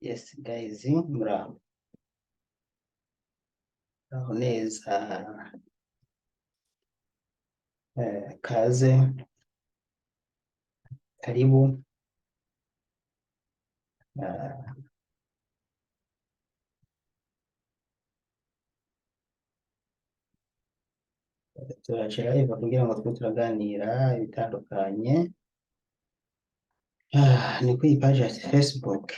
Yes guys, muraho neza. Kaze, karibu. Turaje live kugira ngo tube turaganira ibitandukanye. Ni kuri iyi page ya Facebook.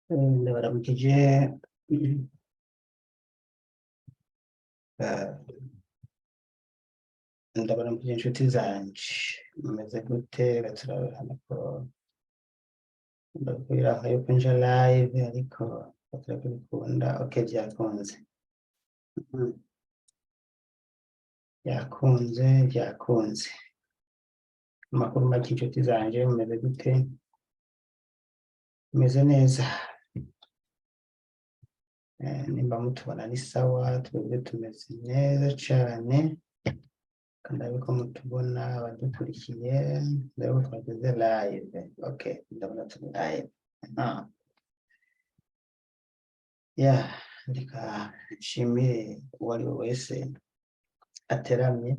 Ndabaramukije. Ndabaramukije inshuti zanje, mumeze gute? Turabona ko ndabwira yuko nje live ariko batarabikunda. Okay, byakunze. Byakunze. Amakuru make inshuti zanje, mumeze gute? Meze neza. Nimba mutubona ni sawa, twebwe tumeze neza cane, kandi ariko mutubona abadukurikiye ndabona twageze live. Okay, ndabona turi live. Reka nshimire uwo ari we wese ateramye.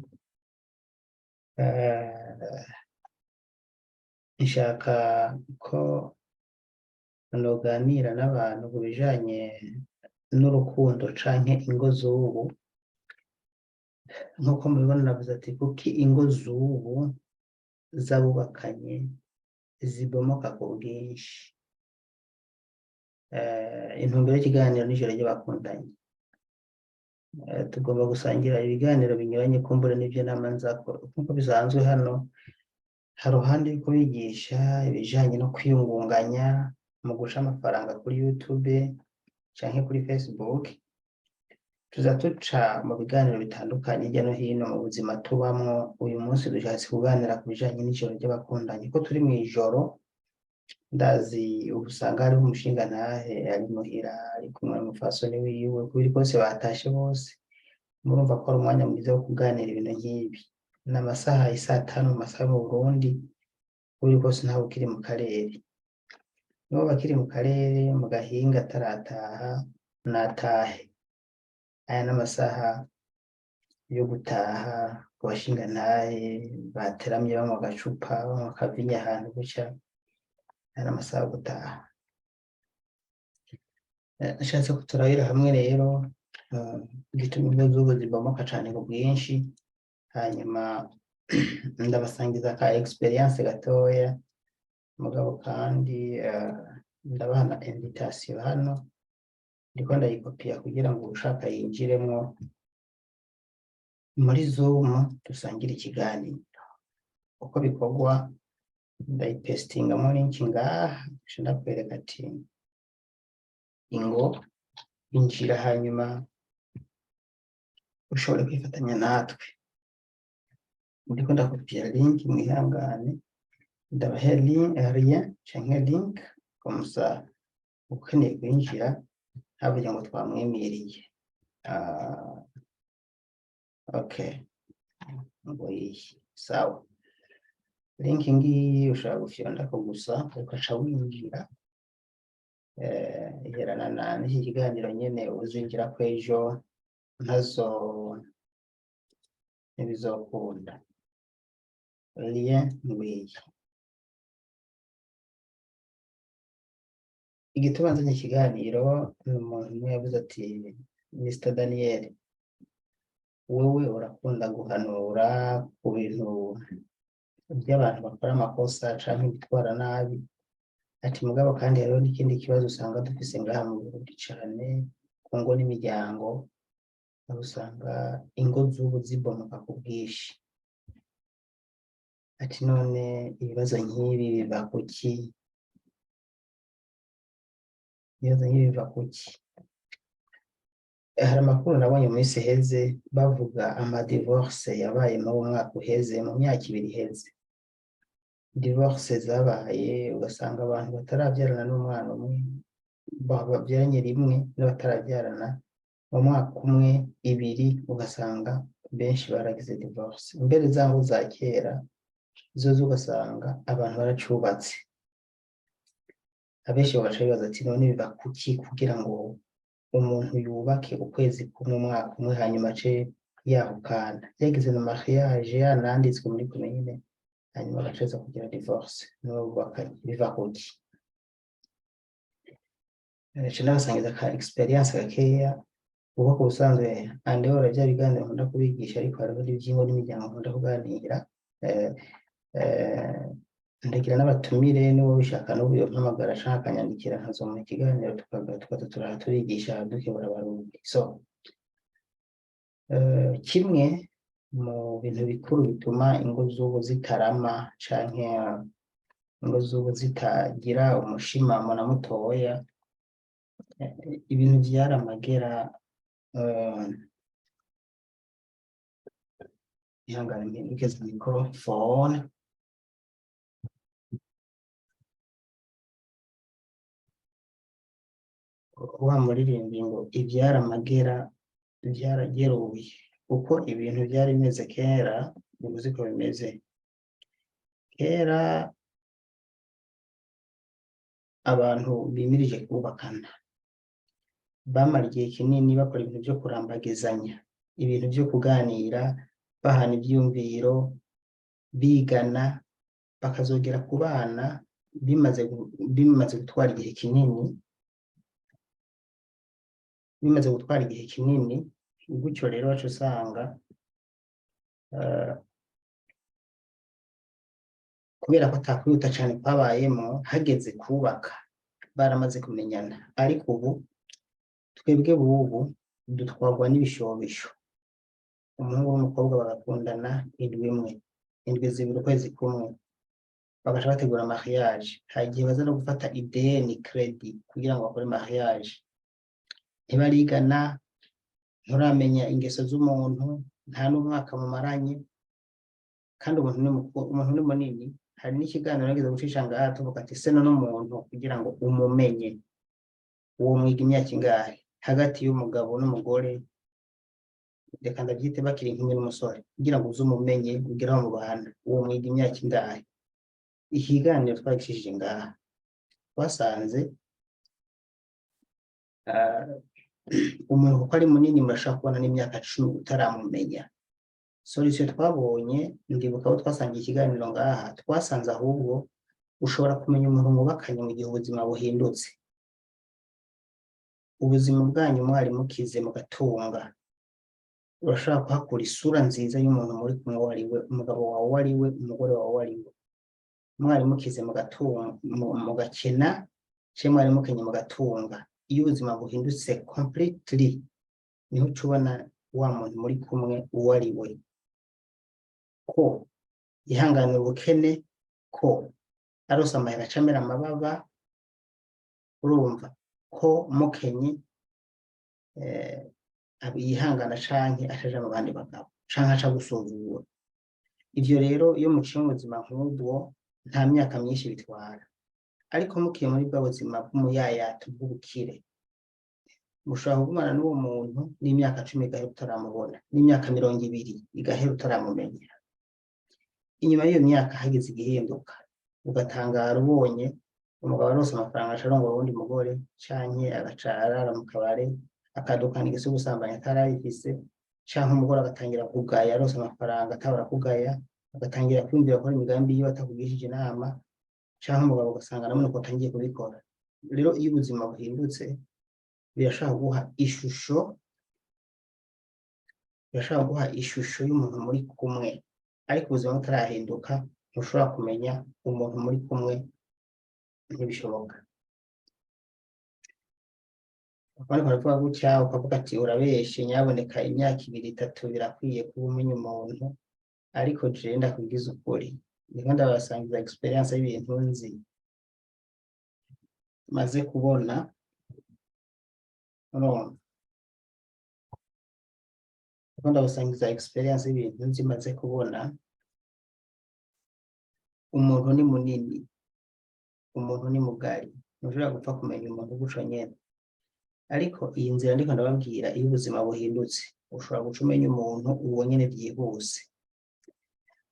Nshaka ko noganira n'abantu ku bijanye n'urukundo canke ingo z'ubu. Nk'uko mubibona navuze ati kuki ingo z'ubu z'abubakanye zibomoka ku bwinshi. Intumbero y'ikiganiro n'ijoro ry'abakundanye. Tugomba gusangira ibiganiro binyuranye, kumbura n'ivyo nama nzakora nk'uko bisanzwe. Hano hari uruhande rwo kubigisha ibijanye no kwiyungunganya mu guca amafaranga kuri YouTube canke kuri Facebook. Tuza tuca mu biganiro bitandukanye hirya no hino mu buzima tubamwo. Uyu munsi dushatse kuganira ku bijanye n'ijoro ry'abakundanye, ko turi mw'ijoro. Ndazi usanga hariho umushingantahe ari muhira ari kumwe n'umupfasoni wiwe, kubiri kose batashe bose. Murumva ko ari umwanya mwiza wo kuganira ibintu nk'ibi. N'amasaha ya 5:00 mu masaha mu Burundi, kubiri kose ntawe ukiri mu karere. Nibo bakiri mu karere mu gahinga atarataha natahe. Aya n'amasaha yo gutaha ku bashingantahe bateramye banywa agacupa, banywa akavinya ahantu gutya. Aya n'amasaha yo gutaha. Nashatse ko turabira hamwe rero igituma ingo z'ubu zibomoka cane ku bwinshi, hanyuma ndabasangiza ka experience gatoya. Mugabo kandi ndabaha na invitation hano, ndiko ndayikopiya kugira ngo ushaka yinjiremwo muri Zoom dusangire ikiganiro. Uko bikorwa ndayipestingamo link ngaha, ndakwereka ati ingo injira, hanyuma ushobore kwifatanya natwe. Ndiko ndakopiya link, mwihangane ndabahe rien canke link komusa ukeneye kwinjira havuga ngo twamwemereye. Okay, ngo iyi sawa, link ngiyi ushaka gufyonda ko gusa ukaca winjira. Iherana n'iki kiganiro nyene uzinjira kwejo ntazo ntibizokunda. Lien ngwiyi. Igituma nzanye ikiganiro umuntu umwe yavuze ati Mr. Daniel, wewe urakunda guhanura ku bintu by'abantu bakora amakosa canke bitwara nabi, ati mugabo kandi hariho n'ikindi kibazo usanga dufise ngaha mu Burundi cane ku ngo n'imiryango, aho usanga ingo z'ubu zibomoka ku bwinshi. Ati none ibibazo nk'ibi biva kuki? Ibibazo nk'ibi biva kuki? Hari amakuru nabonye mu minsi iheze bavuga amadivorce yabaye mu mwaka uheze, mu myaka 2 iheze. Divorce zabaye ugasanga abantu batarabyarana n'umwana umwe babyaranye rimwe n'abatarabyarana mu mwaka umwe 2 ugasanga benshi baragize divorce. Imbere zango za kera zo ugasanga abantu baracubatse, abenshi bagaca bibaza ati none biva kuki kugira ngo umuntu yubake ukwezi kumwe umwaka umwe hanyuma ace yahukana yagize na mariage yananditswe muri commune hanyuma bagaceza kugira divorce no bubakanye, biva kuki? Nasangiza ka experience gakeya uko kubusanzwe andehora bya biganiro nkunda kubigisha, ariko hariho n'ibyingo n'imiryango nkunda kuganira. Ndagira n'abatumire n'uwo bishaka n'ubuyo mpamagara ashaka kanyandikira nkazo mu kiganiro tukaza turigisha dukebura abarundi. So kimwe mu bintu bikuru bituma ingo z'ubu zitarama canke ingo z'ubu zitagira umushimamo na mutoya, ibintu vyaramagera. Ihangane ngeze microphone. Wa muririmbi ngo ivyaramagera vyarageruye, uko ibintu byari bimeze kera bivuze ko bimeze kera. Abantu bimirije kubakana bamara igihe kinini bakora ibintu byo kurambagizanya, ibintu byo kuganira, bahana ibyumviro, bigana, bakazogera ku bana bimaze gutwara igihe kinini, gutyo rero wacu usanga kubera ko atakwihuta cyane kwabayemo, hageze kubaka baramaze kumenyana. Ariko ubu twebwe bubu dutwarwa n'ibishobisho, umuhungu n'umukobwa bagakundana indwi 2 ukwezi kumwe, bagaca bategura mariage. Hagiye baza no gufata ideni credit kugira ngo bakore mariage. Ntibarigana, nturamenya ingeso z'umuntu, nta n'umwaka mumaranye, kandi umuntu ni munini. Hari n'ikiganiro nageze gucisha ngaha tuvuga ati se n'umuntu kugira ngo umumenye uwo mwiga imyaka ingahe hagati y'umugabo n'umugore, reka ndabyite bakiri inkumi n'umusore, kugira ngo uzumumenye kugira ngo mubana uwo mwiga imyaka ingahe. Ikiganiro twagishije ngaha twasanze umuntu kuko ari munini murashaka kubona n'imyaka 10 utaramumenya. Solution twabonye, ndibuka aho twasangiye ikiganiro ngaha, twasanze ahubwo ushobora kumenya umuntu mubakanye mu gihe ubuzima buhindutse, ubuzima bwanyu mwari mukize mugatunga, urashaka kuhakura isura nziza y'umuntu muri kumwe wariwe, umugabo wawe wariwe, umugore wawe wariwe, mwari mukize mugatunga mugakena, cye mwari mukenye mugatunga. Iyo ubuzima buhindutse completely, niho ucubona wa muntu muri kumwe uwariwe, ko yihanganira ubukene, ko arose amahera acamera amababa, urumva ko mukenye yihangana canke ashaje mu bandi bagabo canke aca gusuzugura. Ivyo rero iyo muciye mu buzima nk'ubwo nta myaka myinshi bitwara, ariko mukiye muri bwa buzima bw'umuyayato bw'ubukire, mushobora kugumana n'uwo muntu n'imyaka 10 igahera utaramubona, n'imyaka 20 igahera utaramumenya. Inyuma y'iyo myaka hagize igihinduka, ugatangara ubonye umugabo arose amafaranga asharongora uwundi mugore, canke agaca arara mu kabare, akadukana igisi gusambanya atarayifise, canke umugore agatangira kugaya arose amafaranga atabara kugaya, agatangira kwiyumvira gukora imigambi yiwe atakugishije inama, canke umugabo ugasanga namwe uko atangiye kubikora. Rero iyo ubuzima buhindutse birashaka guha ishusho y'umuntu muri kumwe, ariko ubuzima butarahinduka ntushobora kumenya umuntu muri kumwe, ntibishoboka. Ariko baravuga gutya ukavuga ati urabeshe, nyaboneka imyaka 2-3 birakwiye kuba umenya umuntu, ariko jewe ndakubwiza ukuri, ndiko ndabasangiza experience y'ibintu nzi maze kubona. Ndiko ndabasangiza experience y'ibintu nzi maze kubona. Umuntu ni munini, umuntu ni mugari, ntushobora gupfa kumenya umuntu guco nyene. Ariko iyi nzira ndiko ndababwira, iyo ubuzima buhindutse ushobora guca umenya umuntu uwo nyene vyihuse.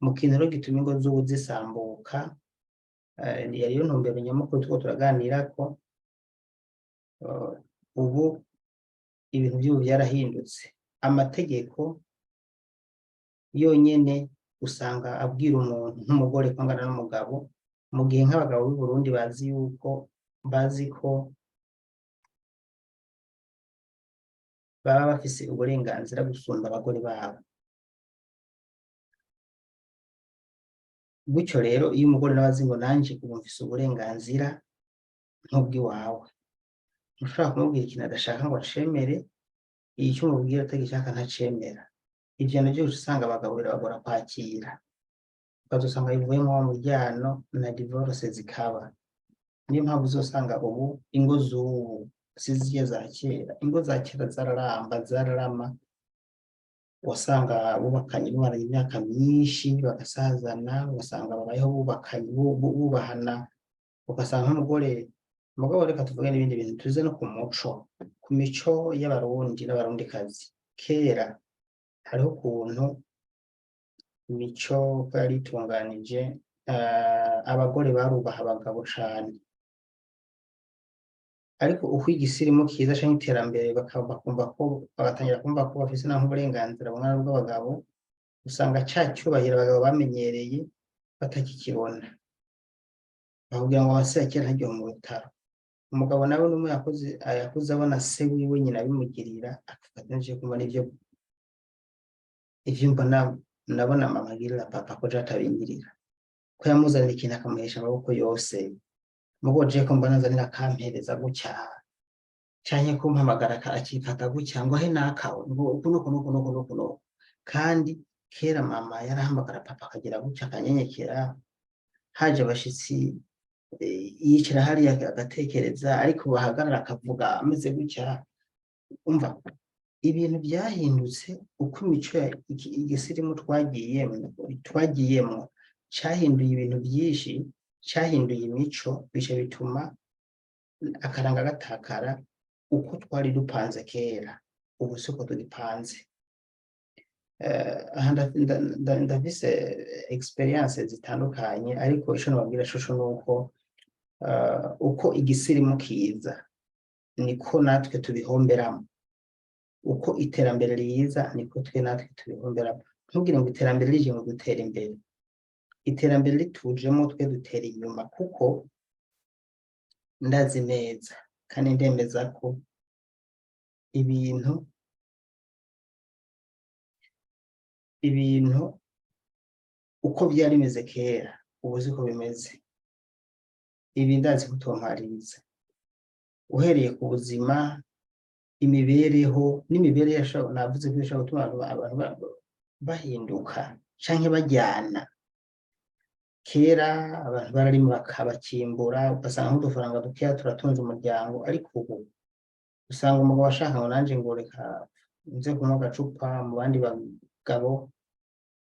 Mu kintu rero gituma ingo z'ubu zisambuka, yariyo ntumbero nyamukuru turiko turaganirako. Ubu ibintu vy'ubu vyarahindutse, amategeko yonyene usanga abwira umuntu nk'umugore ko angana n'umugabo, mu gihe nk'abagabo b'i Burundi bazi ko baba bafise uburenganzira gusumba abagore babo. Gutyo rero iyo umugore nawe azi ngo nanje ubu mfise uburenganzira nk'ubw'iwawe, ntushobora kumubwira ikintu adashaka ngo acemere, icyo umubwira atagishaka ntacemera. Ivyo navyo usanga abagabo birabagora kwakira, ukazosanga bivuyemo wa muryano na divorce zikaba. Niyo mpamvu uzosanga ubu ingo z'ubu sizirya za kera. Ingo za kera zararama, wasanga bubakanye bumaranye imyaka myinshi bagasazana, ugasanga babayeho bubakanye bubahana, ugasanga umugabo reka tuvuge n'ibindi bintu tuze no ku mico y'abarundi n'abarundikazi. Kera hariho ukuntu imico ko yari itunganije, abagore barubaha abagabo cane, ariko uko igisirimu kiza canke iterambere bagatangira kumva ko bafise naho uburenganzira bungana bw'abagabo, usanga ca cyubahiro abagabo bamenyereye batakikibona. Bakubwira ngo abase ya kera ntaryoha mu bitaro. Umugabo nawe n'umwe yakuze abona se wiwe nyina bimugirira, akafata nje kumva n'ivyo mbona nabona mama agirira papa ko atabingirira, ko yamuzanira ikintu akamuhesha amaboko yose, mugo je ko mbona nzanira akampereza gutya, canke kumpamagara akifata gutya ngo ahe nakawe kuno. Kandi kera mama yarahamagara papa akagira gutya akanyenyekera, haje abashitsi yicara hariya agatekereza, ariko bahagarara akavuga ameze gutya. Umva ibintu byahindutse uko imico igisirimu twagiyemo cyahinduye ibintu byinshi, cyahinduye imico, bice bituma akaranga gatakara. Uko twari dupanze kera ubu siko tugipanze. Ndafise experience zitandukanye, ariko ico nababwira shusho nuko uko igisirimu kiza niko natwe tubihomberamo, uko iterambere riza niko twe natwe tubihomberamo. Ntugire ngo iterambere rije ngo dutera imbere, iterambere ritujemo twe dutera inyuma, kuko ndazi neza kandi ndemeza ko ibintu uko byari bimeze kera ubu siko bimeze. Ibi ndazi kutompaririza, uhereye ku buzima, imibereho n'imibereho navuze ko ishobora gutuma abantu bahinduka canke bajyana. Kera abantu bararima bakabakimbura, ugasanga nk'udufaranga dukeya turatunze umuryango, ariko ubu usanga umugabo ashaka ngo nanje ngo reka nze kunywa agacupa mu bandi bagabo,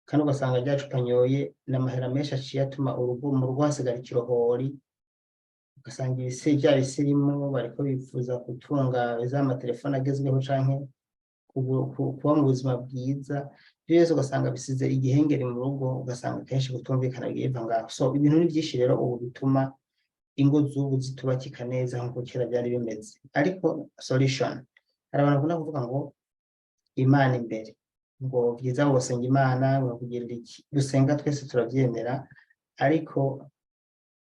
kandi ugasanga rya cupa nyoye n'amahera menshi aciye atuma mu rugo hasigara ikirohori, ugasanga bya bisirimu bariko bifuza gutunga za amatelefone agezweho canke kuba mu buzima bwiza, ibyo byose ugasanga bisize igihengeri mu rugo, ugasanga kenshi kutumvikana biva ngaho. So ibintu ni byinshi rero ubu bituma ingo z'ubu zitubakika neza nk'uko kera byari bimeze. Ariko solution, hari abantu bakunda kuvuga ngo Imana imbere, ngo byiza gusenga Imana, ngo kugirira iki, gusenga twese turabyemera, ariko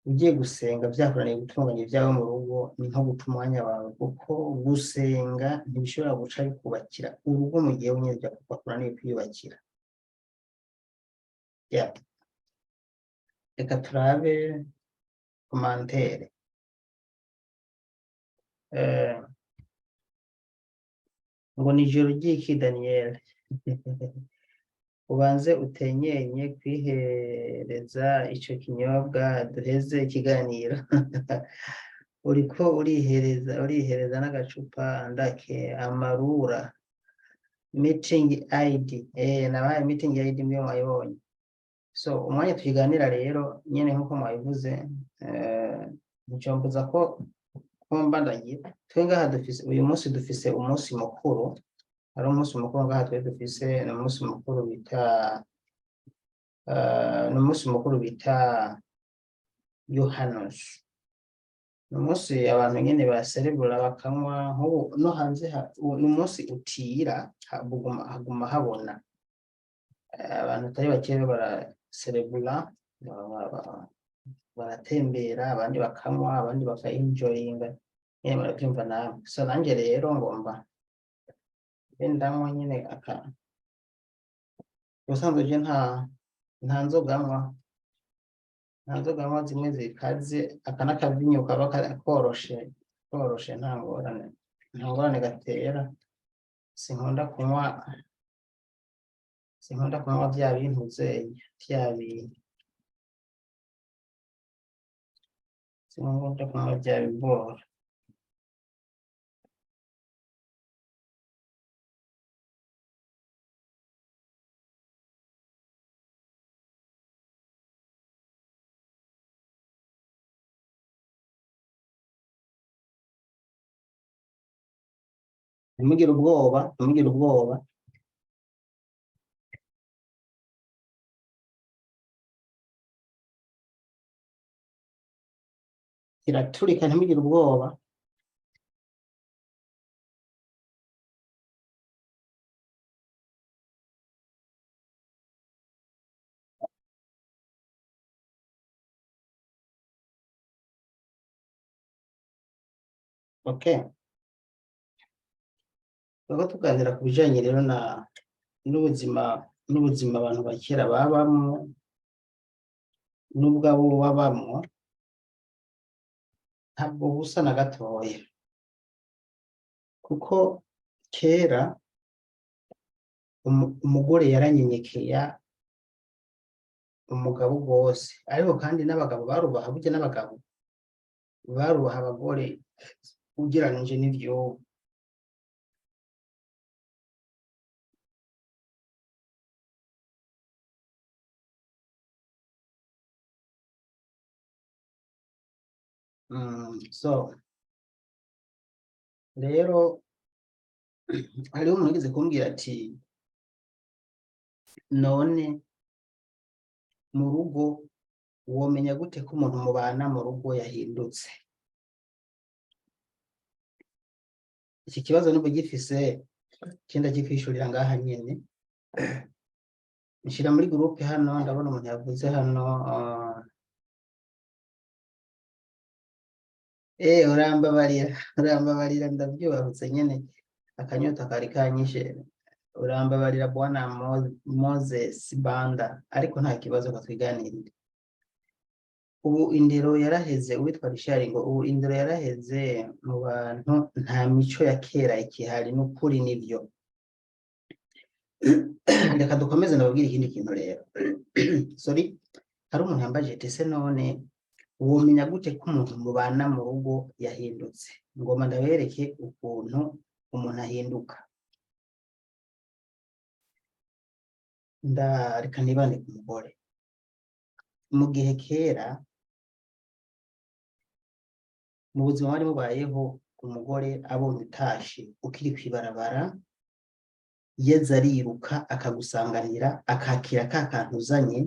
ugiye gusenga byakuraniye gutunganya ibyawe mu rugo ni nko guta umwanya wawe, kuko gusenga ntibishobora guca bikubakira urugo mu gihe wenyine byakuraniye kwiyubakira. Reka turabe komantere. Ngo ni ijoro ry'iki Daniel? Ubanze utenyenye kwihereza ico kinyobwa duheze ikiganiro. Uriko urihereza n'agacupa ndake amarura meeting ID. Nabaye meeting ID mbiyo mwayibonye. So umwanya tukiganira rero nyene nkuko mwabivuze, nicombuza ko mbandanye twe ngaha dufise uyu munsi, dufise umunsi mukuru. Hari umunsi mukuru ngaha twe dufise, ni umunsi mukuru bita Yohanos. Ni umunsi abantu nyene baserebura bakanywa, nk'ubu no hanze ni umunsi utira haguma habona abantu atari bake baraserebura, baratembera, abandi bakanywa, abandi bakaenjoyinga, nyene baravyumva nawe. So nanje rero ngomba ndanywa nyene ubusanzwe je nta nzoganywa zimwe zikaze, aka n'akavinyo kaba koroshe nta ngorane gatera. Sinkunda kunywa vya bintu sinkunda kunywa vya bigora. Ntimugire ubwoba. Kiraturika, ntimugire ubwoba. Okay. Tuko tuganira ku bijanye rero n'ubuzima abantu bakera babamwo n'ubwabo babamwo, ntabwo busa na gatoya, kuko kera umugore yaranyenyekeya umugabo rwose, ariko kandi n'abagabo barubaha, burya n'abagabo barubaha abagore ugereranije n'ivyubu. So rero hariho umuntu yigeze kumbwira ati, none mu rugo womenya gute ko umuntu mubana mu rugo yahindutse? Iki kibazo nubwo gifise ikindi kifishurira ngaha nyene. Nshira muri groupe hano, ndabona umuntu yavuze hano, urambabarira ndabyubahutse nyene, akanyota kari kanyishe. Urambabarira bwana Moses Banda, ariko nta kibazo katwiganirira. Ubu indero yaraheze, uwitwa Richard ngo ubu indero yaraheze mu bantu, nta mico ya kera ikihari. N'ukuri nivyo. Reka dukomeze ndababwira ikindi kintu rero. Sorry, hari umuntu yambaje ati se none womenya gute ko umuntu mubana mu rugo yahindutse? Ngoma ndabereke ukuntu umuntu ahinduka. Reka nibande ku mugore. Mu gihe kera mu buzima wari mubayeho umugore abonye utashe ukiri kw'ibarabara yeza ariruka akagusanganira akakira ka kantu uzanye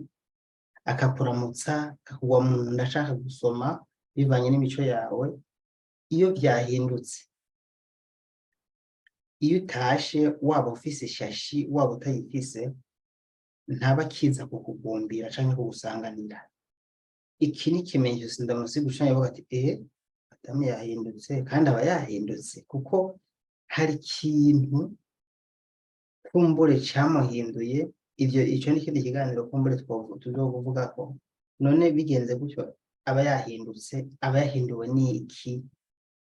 akakuramutsa akakugwa mu nda ashaka gusoma bivanye n'imico yawe. Iyo byahindutse, iyo utashe waba ufise ishashi waba utayifise, ntaba akiza kukugumbira canke kugusanganira. Iki ni ikimenyetso ndamusiga ucanye avuga ati Adamu yahindutse, kandi aba yahindutse kuko hari ikintu kumbure camuhinduye. Ico ni ikindi kiganiro kumbure tuzokuvugako. None bigenze gutyo aba yahindutse, aba yahinduwe n'iki?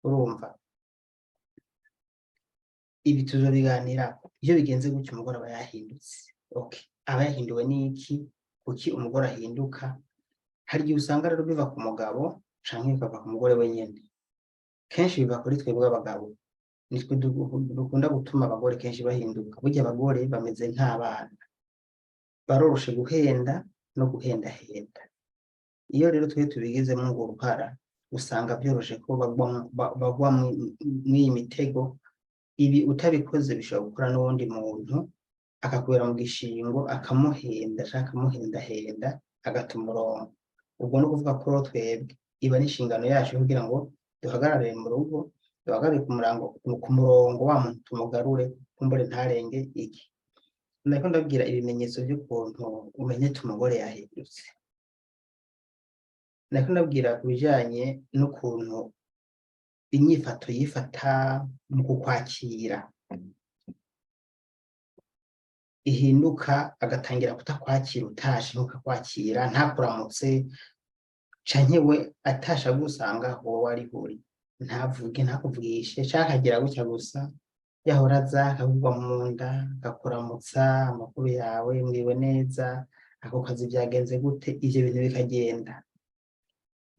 Urumva ibi tuzobiganirako. Iyo bigenze gutyo umugore aba yahindutse, okay, aba yahinduwe n'iki? Kuki umugore ahinduka? Hari igihe usanga rero biva ku mugabo canke bikava ku mugore wenyene. Kenshi biva kuri twebwe abagabo, nitwe dukunda gutuma abagore kenshi bahinduka. Burya abagore bameze nk'abana, baroroshe guhenda no guhendahenda. Iyo rero twe tubigizemo ngo uruhara, usanga byoroshe ko bagwa mw'iyi mitego. Ibi utabikoze bishobora gukora n'uwundi muntu akakubera mu gishingo akamuhenda canke akamuhendahenda agata umurongo. Ubwo no kuvuga ko twebwe iba n'inshingano yacu kugira ngo duhagarare mu rugo, duhagarare ku murongo wa muntu tumugarure kumbure ntarenge iki. Nariko ndabwira ibimenyetso by'ukuntu umenye umugore yahindutse. Nariko ndabwira ku bijanye n'ukuntu inyifato yifata mu kukwakira ihinduka, agatangira kutakwakira utashe ntukakwakira, ntakuramutse canke we atashe agusanga aho wari uri, ntavuge ntakuvugishe canke akagira gutya gusa. Yahora aza akakugwa mu nda akakuramutsa, amakuru yawe mwiriwe neza, ako kazi vyagenze gute, ivyo bintu bikagenda.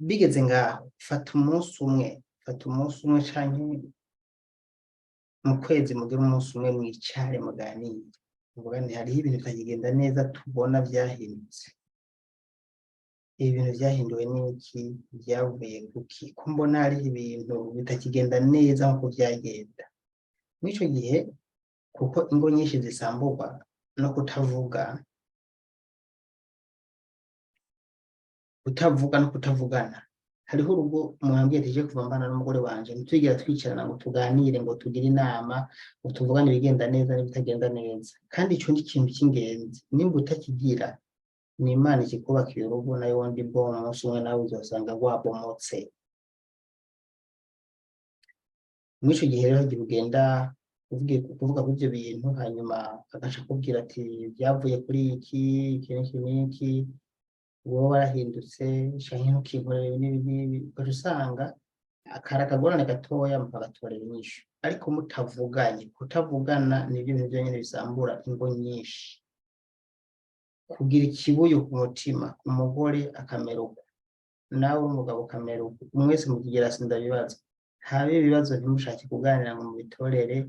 Bigeze ngaho fata umunsi umwe canke mu kwezi mugire umunsi umwe mwicare muganire, muvuga nti hariho ibintu bitakigenda neza tubona vyahindutse. Ibi bintu vyahinduwe n'iki? Vyavuye kuki? Ko mbona hariho ibintu bitakigenda neza nkuko vyagenda. Mw'ico gihe kuko ingo nyinshi zisamburwa no kutavuga no kutavugana. Hariho urugo mwambwiye tije kuva mbana n'umugore wanje ntitwigera twicarana ngo tuganire, ngo tugire inama, ngo tuvugane ibigenda neza n'ibitagenda neza. Kandi ico ni ikintu c'ingenzi. Nimba utakigira, ni Imana ikikubakiye urugo, nayo wundi bwo umunsi umwe nawe uzosanga rwabomotse. Mw'ico gihe rero igihe ugenda kuvuga kuri ivyo bintu, hanyuma agaca akubwira ati vyavuye kuri iki n'iki, wowe warahindutse canke ntukinkorere n'ibi, ugaca usanga akari akagorane gatoya mukagatorera inyishu. Ariko mutavuganye, kutavugana nivyo bintu vyonyene bisambura ingo nyinshi. Kugira ikibuye ku mutima, umugore akamera uko, nawe umugabo ukamera uko, mwese mukigera sinda bibazo, habe ibibazo ntimushake kuganira ngo mubitorere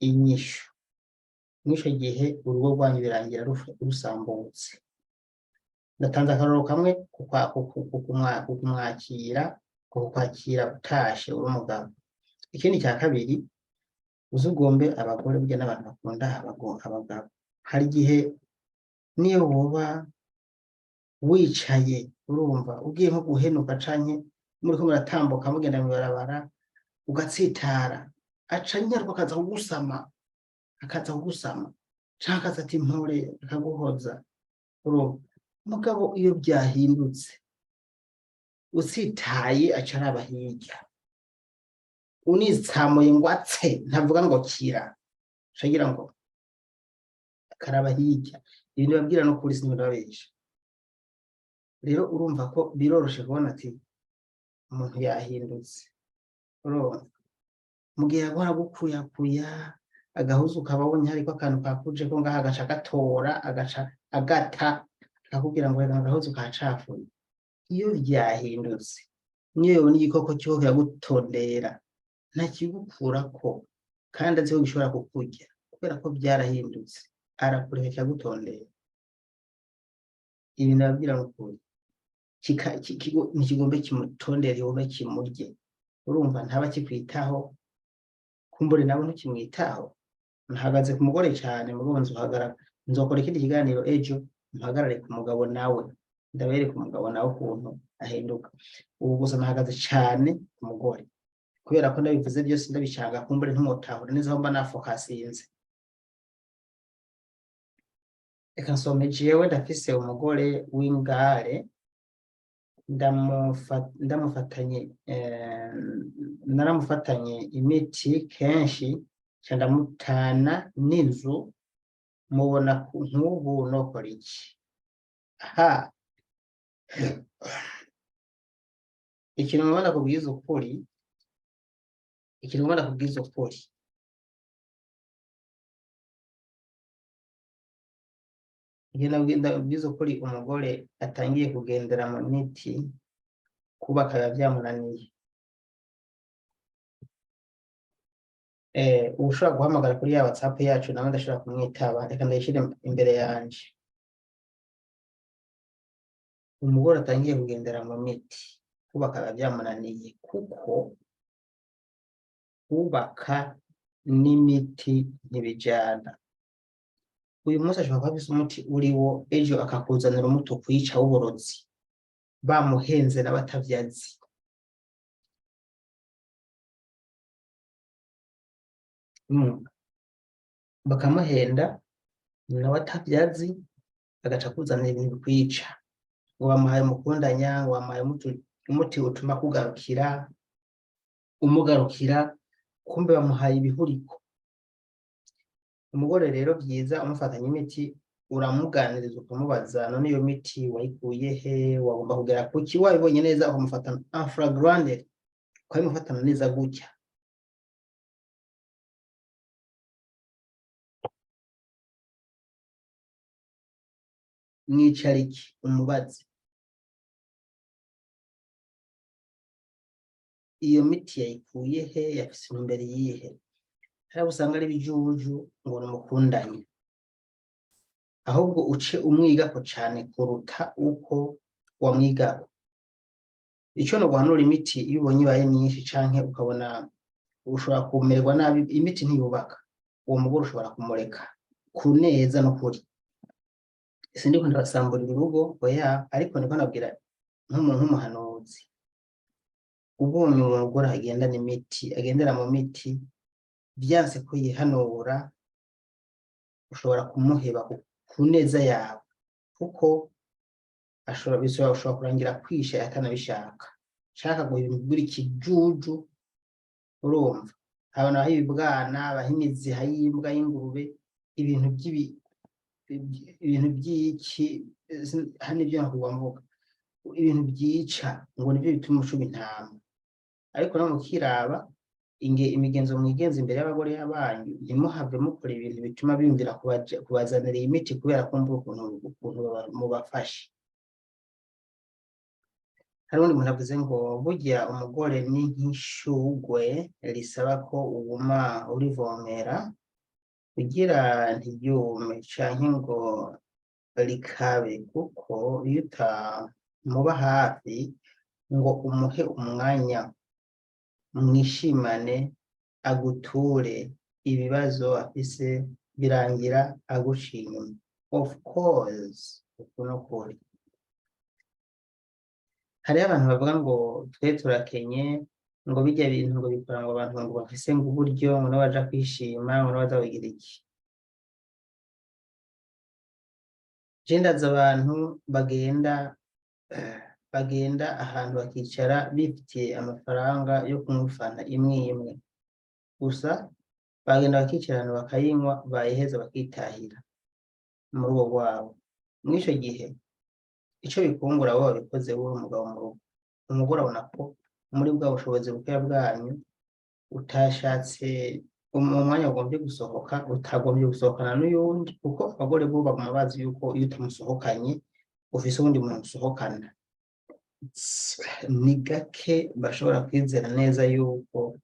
inyishu. Mw'ico gihe urugo rwanyu birangira rusambutse. Ndatanze akarorero kamwe kukwakira utashe uri umugabo. Ikindi cya kabiri, uzugombe abagore burya n'abantu bakunda abagabo. Hari igihe niyo woba wicaye urumva ugiye nko guhenuka canke muriko muratambuka mugenda mw'ibarabara ugatsitara, aca nyaruka akaza kugusama canke akaza ati mpore akaguhoza. Urumva mugabo iyo byahindutse utsitaye aca araba hirya, unitsamuye ngo atse ntavuga ngo kira, acagira ngo akaraba hirya. Ibintu babwira no kuri sinababesha. Rero urumva ko biroroshe kubona ati umuntu yahindutse. Urumva mu gihe agora gukuyakuya agahuzu kababonye hariko akantu kakuje ko ngaha agaca gatora agaca agata akakubwira ngo reka agahuzu kacafuye. Iyo byahindutse niyo yobona igikoko cyo kiragutondera ntakigukurako, kandi azi ko gishobora kukurya kubera ko byarahindutse, arakureka kikagutondera. Ibi nababwira n'ukuri ntikigombe kimutondere yehova kimurye. urumva ntaba kikwitaho, kumbure nawe ntukimwitaho. Ntahagaze ku mugore cyane mugabo nzokora ikindi kiganiro ejo mpagarare ku mugabo nawe ndabereka umugabo nawe ukuntu ahinduka. Ubu gusa nahagaze cyane ku mugore kubera ko ndabivuze byose ndabicanga, kumbure ntumutahura neza aho mba nafokasinze. Reka nsome jewe ndafise umugore w'ingare naramufatanye imiti kenshi ca ndamutana n'inzu, mubona nk'ubu nokora iki? Aha ikintu ngomba kubwiza ukuri, ikintu ngomba kubwiza ukuri, ndabwiza ukuri, umugore atangiye kugendera mu miti kubaka biba byamunaniye. Ushobora guhamagara kuri ya WhatsApp yacu nawe ndashobora kumwitaba, reka ndayishyire imbere yanje. Umugore atangiye kugendera mu miti kubaka biba byamunaniye, kuko kubaka n'imiti ntibijana. Uyu munsi ashobora kuba afise umuti uriwo, ejo akakuzanira umuti ukwica w'uburozi, bamuhenze n'abatavyazi. Bakamuhenda nawe atavyazi, agaca kuzanira ibintu bikwica, ngo bamuhaye mukundanya, ngo bamuhaye umuti utuma umugarukira, kumbe bamuhaye ibihuriko. Umugore rero byiza umufatanya imiti, uramuganiriza ukamubaza, none iyo miti wayikuye he, wagomba kugera kuki? Wabibonye neza ukamufatana en flagrant, ukabimufatana neza gutya. Mwicariki umubazi, iyo miti yayikuye he, yafise imbere yihe? Hari usanga ari bijuju ngo numukundanye, ahubwo uce umwigako cyane kuruta uko wamwigaho. Ico no guhanura imiti iyo ubonye ibaye myinshi canke ukabona ushobora kumererwa nabi, imiti ntiyubaka, uwo mugore ushobora kumureka ku neza no kuri. Sindiko ndabasamburira urugo oya, ariko niko nabwira nk'umuhanuzi. Ubonye umugore agendera mu miti byanse ko yihanura, ushobora kumuheba ku neza yawe, kuko ashobora kurangira kwisha atanabishaka. Shaka guhindura ikijuju, urumva abantu aho ibibwana, abahimizi hayimbwa y'ingurube, ibintu by'iki hano ibyo nakuvuga, ibintu byica ngo nibyo bituma ucuba intama. Ariko no mukiraba imigenzo mwigenza imbere y'abagore y'abanyu, ntimuhave mukora ibintu bituma biyumvira kubazanira iyi miti kubera kumva ukuntu mubafashe. Hari undi muntu avuze ngo burya umugore ni nk'ishugwe risaba ko uguma urivomera kugira ntiryume canke ngo rikabe, kuko iyo utamuba hafi ngo umuhe umwanya mwishimane aguture, ibibazo afise birangira aguciye inyuma. Of course ukuno kuri. Hariho abantu bavuga ngo twe turakenye, ngo bijya bintu ngo bikora ngo abantu ngo bafise ngo uburyo ngo nabo baja kwishima, ngo nabo bazabigira iki. Je ndazi abantu bagenda ahantu bakicara bifitiye amafaranga yo kunywa fanta imwe imwe gusa, bagenda bakicara ahantu bakayinywa, bayiheza bakitahira mu rugo rwabo. Mw'ico gihe ico bikungura bo babikoze wowe umugabo mu rugo, umugore abona ko muri bwa bushobozi bukeya bwanyu utashatse umwanya ugombye gusohoka, utagombye gusohokana n'uyundi, kuko abagore bo baguma bazi yuko iyo utamusohokanye ufise uwundi muntu usohokana. Ni gake bashobora kwizera neza yuko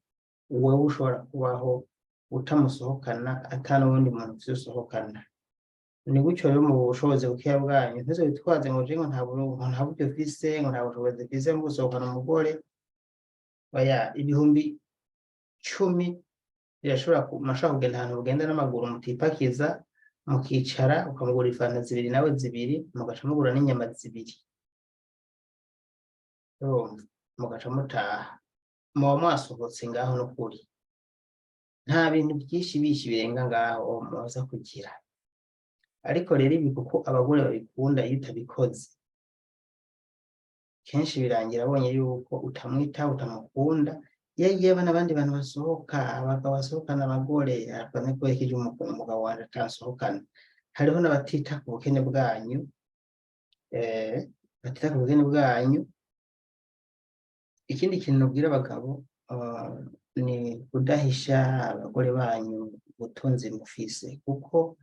wewe ushobora kubaho utamusohokana ata n'uwundi muntu ufise usohokana. Ni gutyo rero mu bushobozi bukeya bwanyu ntuze witwaze ngo je ngo nta buryo ufise, ngo nta bushobozi ufise bwo gusohokana umugore. oya ibihumbi 10 mashobora kugenda ahantu bugenda n'amaguru mutipakiza mukicara ukamugura ifanta zibiri nawe zibiri mugaca mugura n'inyama zibiri mugaca mutaha muba mwasohotse ngaho n'ukuri nta bintu byinshi birenga ngaho muza kugira ariko rero ibi kuko abagore babikunda iyo utabikoze kenshi birangira abonye yuko utamwitaho utamukunda iyo n'abandi bantu basohoka abagabo basohokana abagore arapane kwerekeje umugabo wanje atasohokana hariho n'abatita ku bukene bwanyu batita ku bukene bwanyu. Ikindi kintu nabwira abagabo ni kudahisha abagore banyu ubutunzi mufise kuko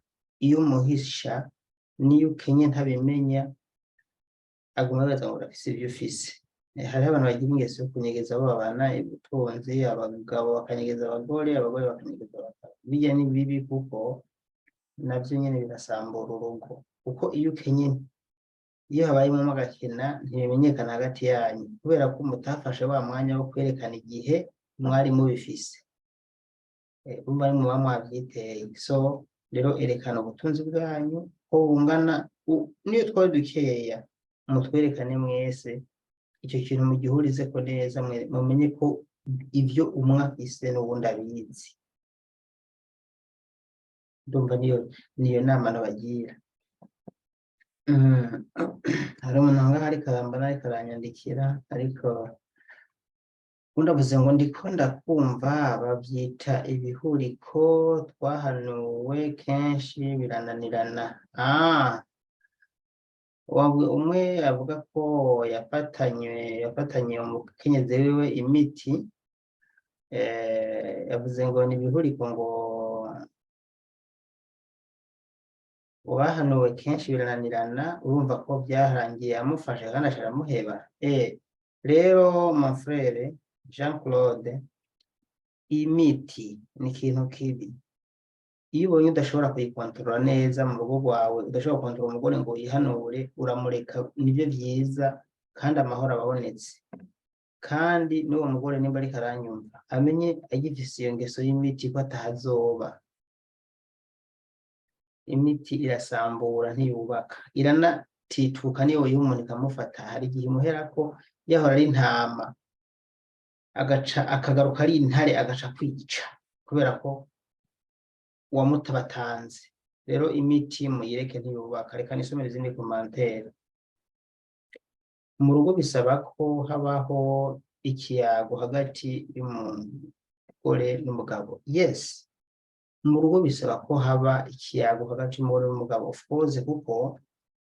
iyo umuhisha niyo ukenye ntabimenya aguma abaza ngo urafise ibyo ufise. Hariho abantu bagira ingeso yo kunyegeza abo babana ubutunzi, abagabo bakanyegeza abagore bakanyegeza abagabo. Bijya ni bibi kuko navyo nyene birasambura urugo kuko iyo ukenye iyo habayemo agakena ntibimenyekana hagati yanyu kubera ko mutafashe wa mwanya wo kwerekana igihe mwari mubifise umva ari muba mwavyiteye. So rero erekana ubutunzi bwanyu ko bungana niyo twari dukeya mutwerekane mwese icyo kintu mugihurizeko neza mumenye ko ivyo umwe afise n'ubundi abizi. Ndumva niyo nama nabagira. Hari umuntu ngaho ariko arambana ariko aranyandikira ariko ndavuze ngo ndiko ndakumva bavyita ibihuriko twahanuwe kenshi birananirana. Umwe avuga ko yafatanye umukenyezi wiwe imiti yavuze ngo ni ibihuriko ngo ubahanuwe kenshi birananirana urumva ko byarangiye amufashe kandi asharamuheba. Rero mon frère Jean Claude, imiti ni ikintu kibi. Iyo ubonye udashobora kuyikontorora neza mu rugo rwawe, udashobora kontorora umugore ngo yihanure, uramureka, nibyo byiza kandi amahoro ababonetse. Kandi n'uwo mugore nimba ariko aranyumva amenye agifise iyo ngeso y'imiti ko atahazoba. Imiti irasambura ntiyubaka, iranatituka niyo umuntu ikamufata. Hari igihe imuhera ko yahora ari intama akagaruka ari intare agaca kwica kubera ko uwamutabatanze. Rero imiti muyireke ntiyubaka. Reka nisomere izindi komantere. Mu rugo bisaba ko habaho ikiyago hagati y'umugore n'umugabo. Yes, mu rugo bisaba ko haba ikiyago hagati y'umugore n'umugabo, of course, kuko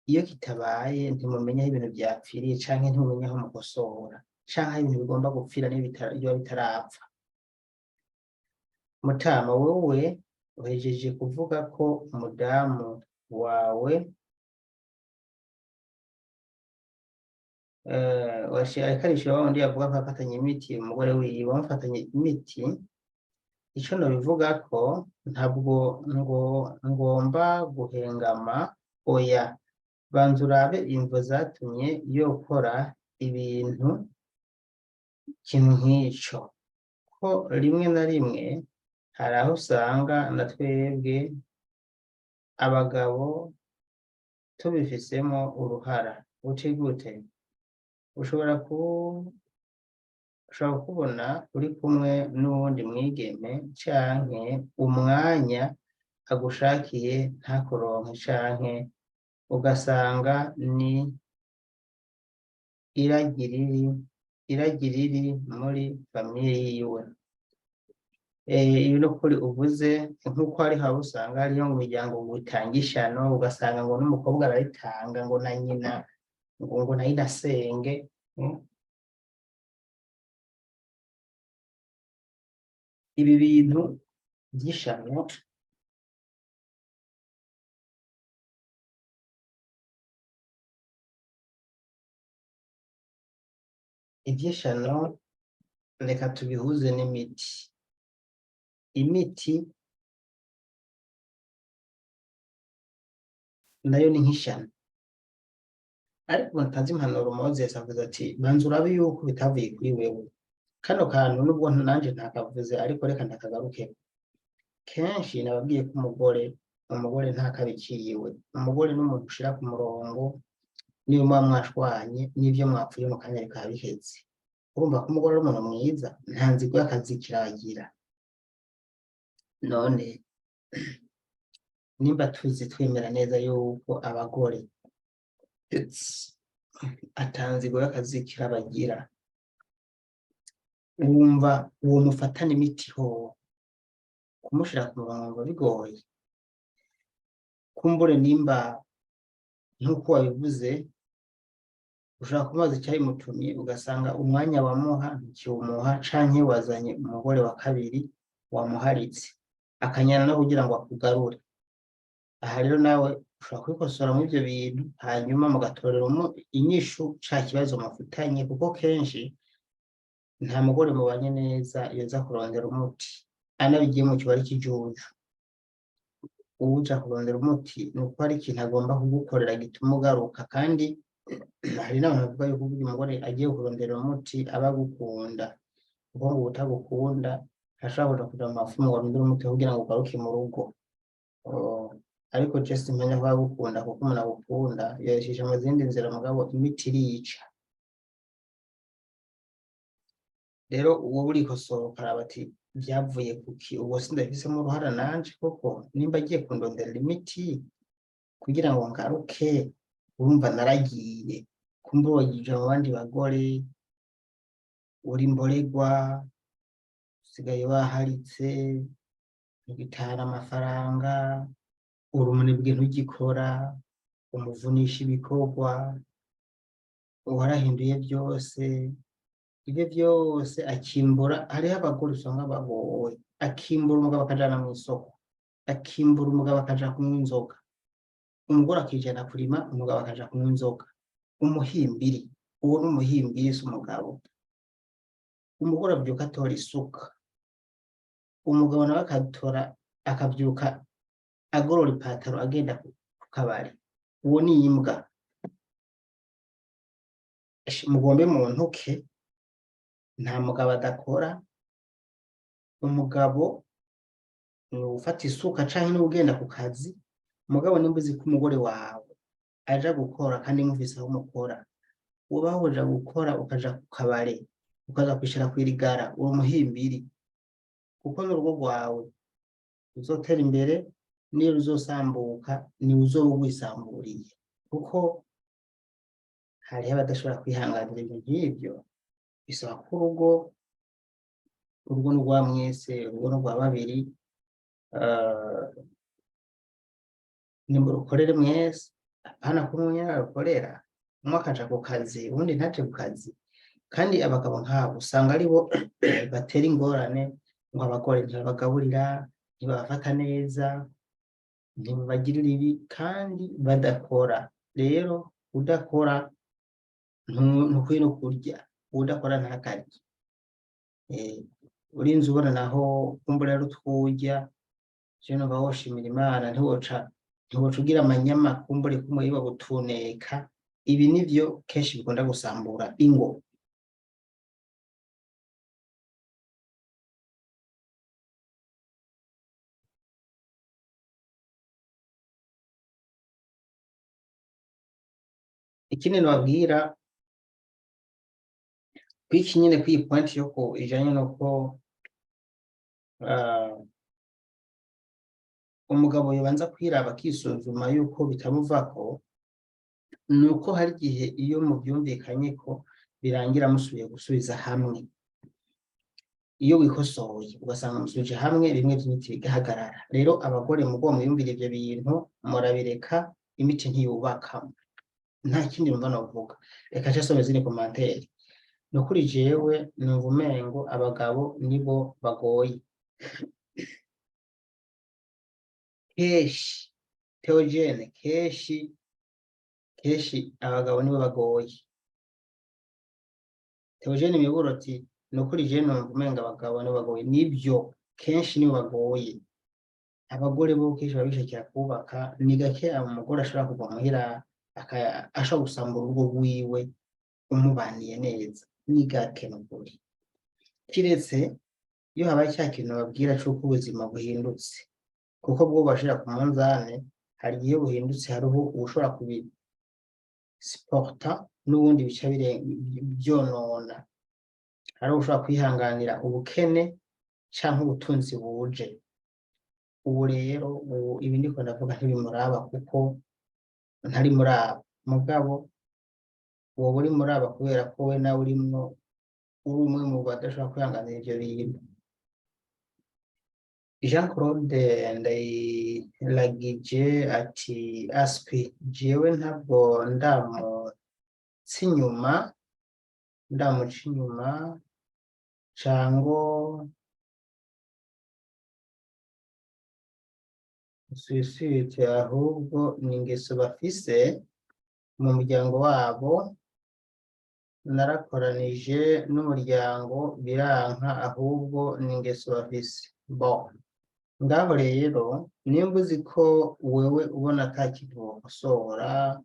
iyo kitabaye ntimumenya aho ibintu byapfiriye canke ntimumenya aho mukosora canke aho ibintu bigomba gupfira niyo bitarapfa. Mutama, wowe uhejeje kuvuga ko umudamu wawe arikarisha wa wundi yavuga ko afatanye imiti umugore wiwe bafatanye imiti. Ico nobivuga ko ntabwo ngomba guhengama, oya, banza urabe imvo zatumye yokora ikintu nk'ico, ko rimwe na rimwe hari aho usanga na twebwe abagabo tubifisemo uruhara. Uti gute? Ushobora kubona uri kumwe n'uwundi mwigeme canke umwanya agushakiye ntakuronke canke ugasanga ni iragiriri muri famiye yiwe. Ibi nukuri uvuze nkuko hari haba usanga hariyo mu miryango ngo itangishano, ugasanga ngo n'umukobwa arayitanga ngo na nyina ngo na inasenge. Ibi bintu by'ishano reka tubihuze n'imiti. Imiti nayo ni nk'ishano, ariko ntazi impanuro Moses avuze ati banza urabe yuko bitavuye kuri wewe kano kantu nubwo nanje ntakavuze ariko reka ndakagaruke. Kenshi nababwiye ko umugore ntakabikiriwe. Umugore n'umuntu ushira ku murongo, niyo muba mwashwanye n'ivyo mwapfuye mu kanya bikaba biheze. Urumva ko umugore ari umuntu mwiza, nta nzigo y'akazi kiragira. None nimba tuzi twemera neza yuko abagore ata nzigo y'akazi kirabagira, wumva uwo mufatana imiti ho kumushira ku murongo bigoye? Kumbure nimba nk'uko wabivuze ushaka kumaza icyayi mutumye ugasanga umwanya wamuha ntikiwumuha, canke wazanye umugore wa kabiri wamuharitse akanyana no kugira ngo akugarure. Aha rero nawe ushobora kubikosora muri ivyo bintu, hanyuma mugatorera inyishu ca kibazo mufitanye, kuko kenshi nta mugore mubanye neza yoza kurondera umuti anabigiye mu kiba ari ikijuju. Uwuja kurondera umuti ni uko hari ikintu agomba kugukorera gituma ugaruka, kandi hari n'abantu bavuga yuko uburyo umugore agiye kurondera umuti aba agukunda, kuko ngo utagukunda ntashobora kuja mu mafumu ngo arondere umuti kugira ngo ugaruke mu rugo. Ariko je simpenya ko agukunda, kuko umuntu agukunda yocisha mu zindi nzira, mugabo imiti irica. Rero uwo urikosora ukaraba ati vyavuye kuki, ubwo sindabifisemo uruhara nanje koko nimba agiye kundonderera imiti kugira ngo ngaruke, urumva naragiye kumbe wagije mu bandi bagore, uri mboregwa, usigaye waharitse, ugitara amafaranga, urumunebwe ntugikora, umuvunisha ibikorwa, warahinduye byose. Ibyo byose akimbura. Hariho abagore usanga bagowe, akimbura umugabo akajana mu isoko, akimbura umugabo akaja kunywa inzoga, umugore akijana kurima, umugabo akaja kunywa inzoga. Umuhimbiri, uwo n'umuhimbiri si umugabo. Umugore avyuka atora isuka, umugabo nawe akavyuka agorora ipataro agenda ku kabari. Uwo ni imbwa. Mugombe mu ntuke, nta mugabo adakora. Umugabo ni ufata isuka canke ni ugenda ku kazi. Umugabo nimba uzi ko umugore wawe aja gukora kandi mwumvise aho mukora, uba uja gukora ukaja ku kabare ukaza kwishira kwirigara, uri umuhimbiri, kuko n'urugo rwawe ruzotera imbere, niyo ruzosambuka ni uzoba wisamburiye. Kuko hariho abadashobora kwihanganira ibintu nk'ivyo. Bisaba ko urugo ni rwa mwese, urugo ni rwa babiri, nimurukorere mwese, apana ko umwe arukorera, umwe akaja ku kazi uwundi ntaje ku kazi. Kandi abagabo nk'abo usanga ari bo batera ingorane, ngo abagore ntibabagaburira, ntibabafata neza, ntibabagirira ibi, kandi badakora. Rero udakora ntukwiye no kurya, udakora ntakarye. Urinze ubona naho kumbura rero utwurya, je numva woshimira Imana, ntiwoca ugira amanyama kumbure kumwiba gutuneka. Ibi nivyo kenshi bikunda gusambura ingo. Ikindi nobabwira kwiki nyene kw'iyi point yuko ijanye nuko umugabo yobanza kwiraba akisuzuma yuko bitamuvako, nuko hari igihe iyo muvyumvikanye ko birangira musubiye gusubiza hamwe. Iyo wikosoye ugasanga musubije hamwe, bimwe vy'imiti bigahagarara. Rero abagore mugo mwiyumvira ivyo bintu murabireka, imiti ntiyubaka. Nta kindi numva novuga. Reka nce nsome ziri commentaire. Nukuri jewe numva umengo abagabo nibo bagoye. Keshi Theogene, keshi abagabo nibo bagoye. Theogene Miburo ati nukuri jewe numva umengo abagabo nibo bagoye. Nibyo, kenshi nibo bagoye. Abagore bo kenshi babishakira kubaka, ni gake umugore ashobora kuva muhira ashobora gusambura urugo rwiwe umubaniye neza, ni gake n'ukuri. kiretse iyo habaye cya kintu babwira c'uko ubuzima buhindutse, kuko bwo bashira ku munzane, hari igihe buhindutse hariho ushobora kubisiporta n'ubundi bica byonona, hari ushobora kwihanganira ubukene canke ubutunzi buje. Ubu rero ibi ndiko ndavuga ntibimuraba kuko ntari muraba, mugabo wowe uri muraba kubera ko we nawe urimwo, uri umwe mu badashobora kwihanganira ivyo bintu. Jean Claude Ndayiragije ati aspi jewe ntabwo ndamuca inyuma cango suicide, ahubwo ni ingeso bafise mu muryango wabo, narakoranije n'umuryango biranka, ahubwo ni ingeso bafise. Bon, ngaho rero nimba uzi ko wewe ubona ata kintu wokosora,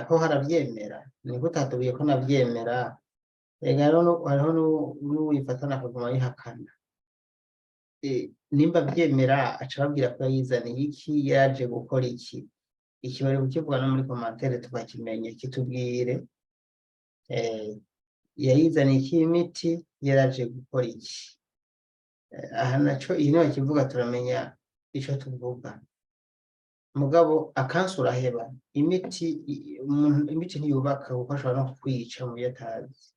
ho haravyemera, niko utatubwiye ko navyemera. Ega hariho n'uwifatana akaguma yihakana. Nimba vyemera aca ababwira ko yayizaniye iki, yaje gukora iki. Iki bari kukivuga no muri commentaire tukakimenye, kitubwire yayizaniye iki imiti, yaraje gukora iki. Aha naco iyi niyo kivuga turamenya ico tuvuga, mugabo akansi uraheba. Imiti ntiyubaka kuko ashobora no kukwica mu byo atazi.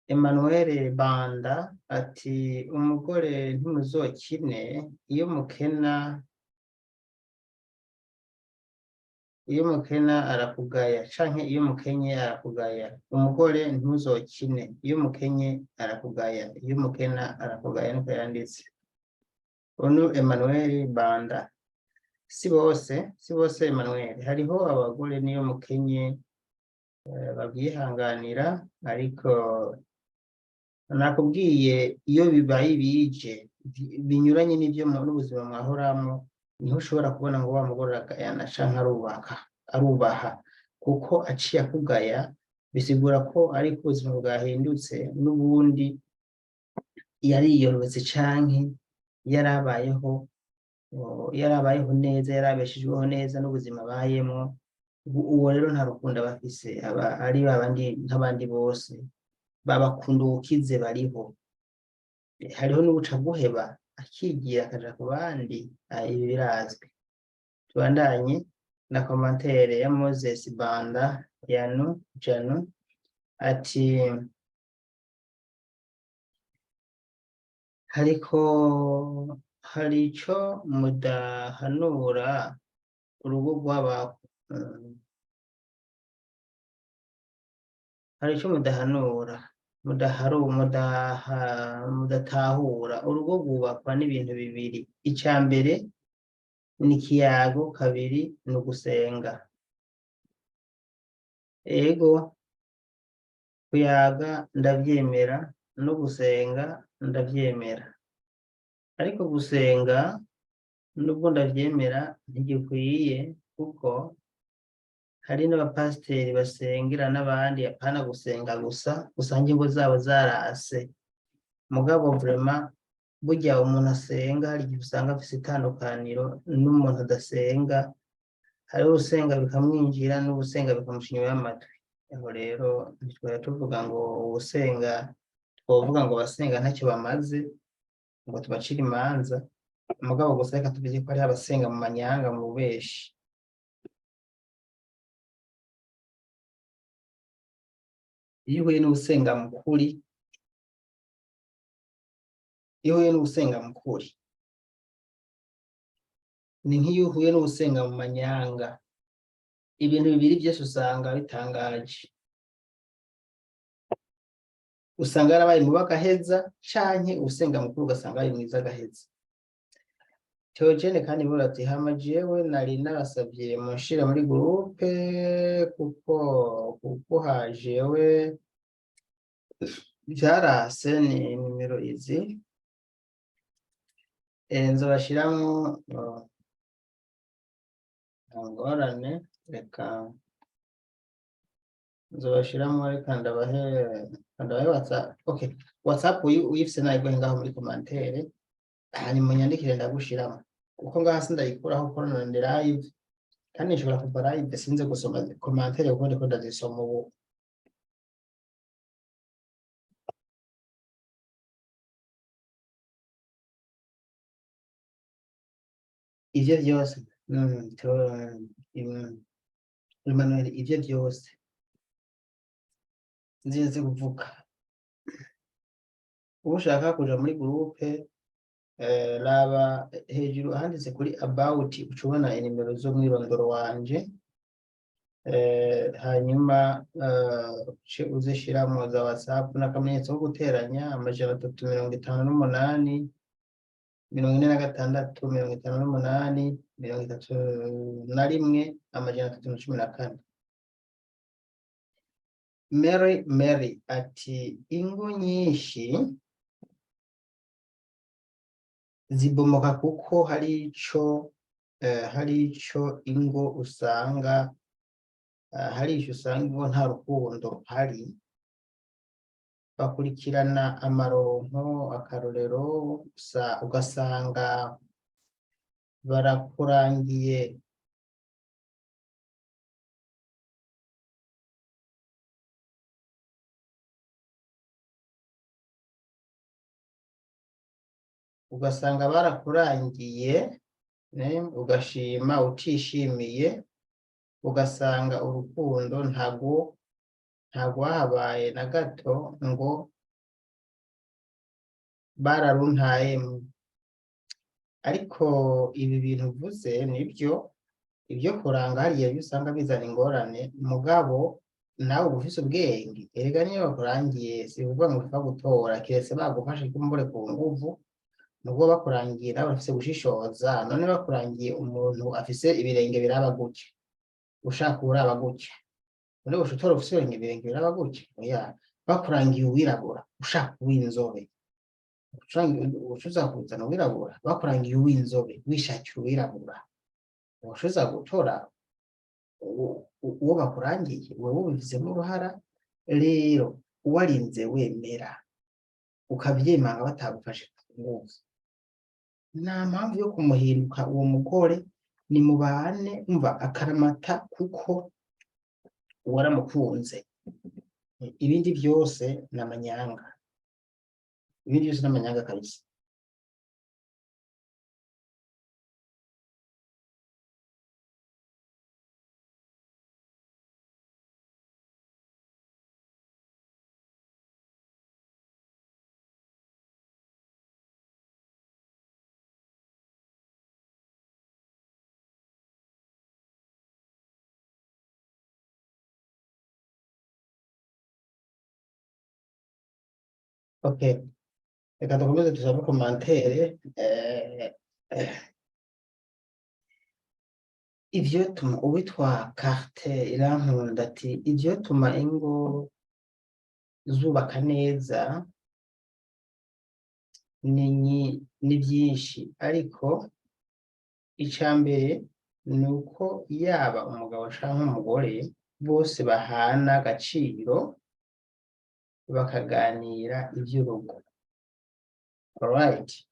Emmanuel Banda ati umugore ntimuzokine, iyo mukena arakugaya canke iyo mukenye arakugaya. Umugore ntuzokine, iyo mukenye arakugaya, iyo mukena arakugaya, niko yanditse. Uno Emmanuel Banda, si bose Emmanuel, hariho abagore niyo mukenye babyihanganira, ariko nakubwiye iyo bibaye bije binyuranye n'ibyo n'ubuzima mwahoramo, niho ushobora kubona ngo wa mugore aragayana canke arubaha, kuko aciye akugaya bisigura ko ariko ubuzima bwahindutse, n'ubundi yariyorobetse canke yarabayeho neza, yarabeshejweho neza n'ubuzima abayemwo. Uwo rero nta rukundo aba afise, aba ari babandi nk'abandi bose, babakunda ubukize bariho. Hariho n'ubuca guheba akigira akaja ku bandi, ibi birazwi. Tubandanye na commentaire ya Moses Banda Janu ati hari ico mudahanura urugo rw'abantu, hari ico mudatahura. Urugo rwubakwa n'ibintu bibiri, ica mbere ni ikiyago, kabiri ni ugusenga. Ego kuyaga ndavyemera, no gusenga ndavyemera, ariko gusenga nubwo ndavyemera ntigikwiye, kuko hari n'abapasiteri basengera n'abandi, apana gusenga gusa usanga ingo zabo zarase. Mugabo vraiment burya umuntu asenga hari igihe usanga afise itandukaniro n'umuntu adasenga. Hariho usenga bikamwinjira n'ubusenga bikamushinyura amatwi. Aho rero ntitwari tuvuga ngo ubusenga, twovuga ngo abasenga ntacyo bamaze ngo tubacire imanza. Mugabo gusa reka tuvuze ko hariho abasenga mu manyanga, mu bubeshi. Iyo uhuye n'ubusenga mukuri, ni nk'iyo uhuye n'ubusenga mu manyanga. Ibintu bibiri byose usanga bitangaje, usanga yarabaye mubi agaheza, canke ubusenga mukuru ugasanga ari mwiza agaheza. Theogene kandi bura ati hama jewe nari narasavye munshira muri groupe, kuko hajewe vyarase. Ni nimero izi nzobashiramwo ngorane, reka nzobashiramo reka ndabahe WhatsApp. Okay, WhatsApp uyifise nayiguhe ngaho muri commentaire, hanyuma unyandikire ndagushiramo, kuko ngaha sindayikuraho kuko ni live, kandi nshobora kuva live sinze gusoma commentaire kuko ndiko ndazisoma ubu. Ivyo vyose Emmanuel, ivyo vyose nzize kuvuga, ushaka kuja muri groupe raba hejuru handitse kuri about, ucubona inimero zo mwirondoro wanje, hanyuma uzishiramo za WhatsApp n'akamenyetso ko guteranya 358 46 58 31 314. Mary ati ingo nyinshi zibomoka kuko hari ico ingo usanga ingo nta rukundo ruhari, bakurikirana amaronko, akarorero ugasanga barakurangiye ugashima utishimiye, ugasanga urukundo ntago wahabaye na gato, ngo bararuntayemwo. Ariko ibi bintu uvuze nibyo, ibyo kuranga hariya usanga bizana ingorane, mugabo nawe uba ufise ubwenge. Erega niyo bakurangiye si ukuvuga ngo upfa gutora, kiretse bagufashe kumbure ku nguvu, nubwo bakurangiye nawe ufise gushishoza. None bakurangiye umuntu afise ibirenge biraba gutya, ushaka uraba gutya, none utora ufise ibirenge biraba gutya? Oya, bakurangiye uwirabura ushaka uw'inzobe, ucuza kuzana uwirabura. Bakurangiye uw'inzobe wishakira uwirabura, ushoza gutora uwo bakurangiye, wewe ubifizemo uruhara. Rero uwarinze wemera ukavyemanga batagufashe ku nguvu, nta mpamvu yo kumuhinduka uwo mugore. Ni mubane umva akaramata, kuko waramukunze. Ibindi byose n'amanyanga, kabisa. Okay, reka dukomeze tusabe commentaire. Ivyo tuma uwitwa Carte Irankunda ati ivyo tuma ingo zubaka neza ni byinshi, ariko icambere ni uko yaba umugabo canke umugore bose bahana agaciro, bakaganira ivy'urugo. Alright,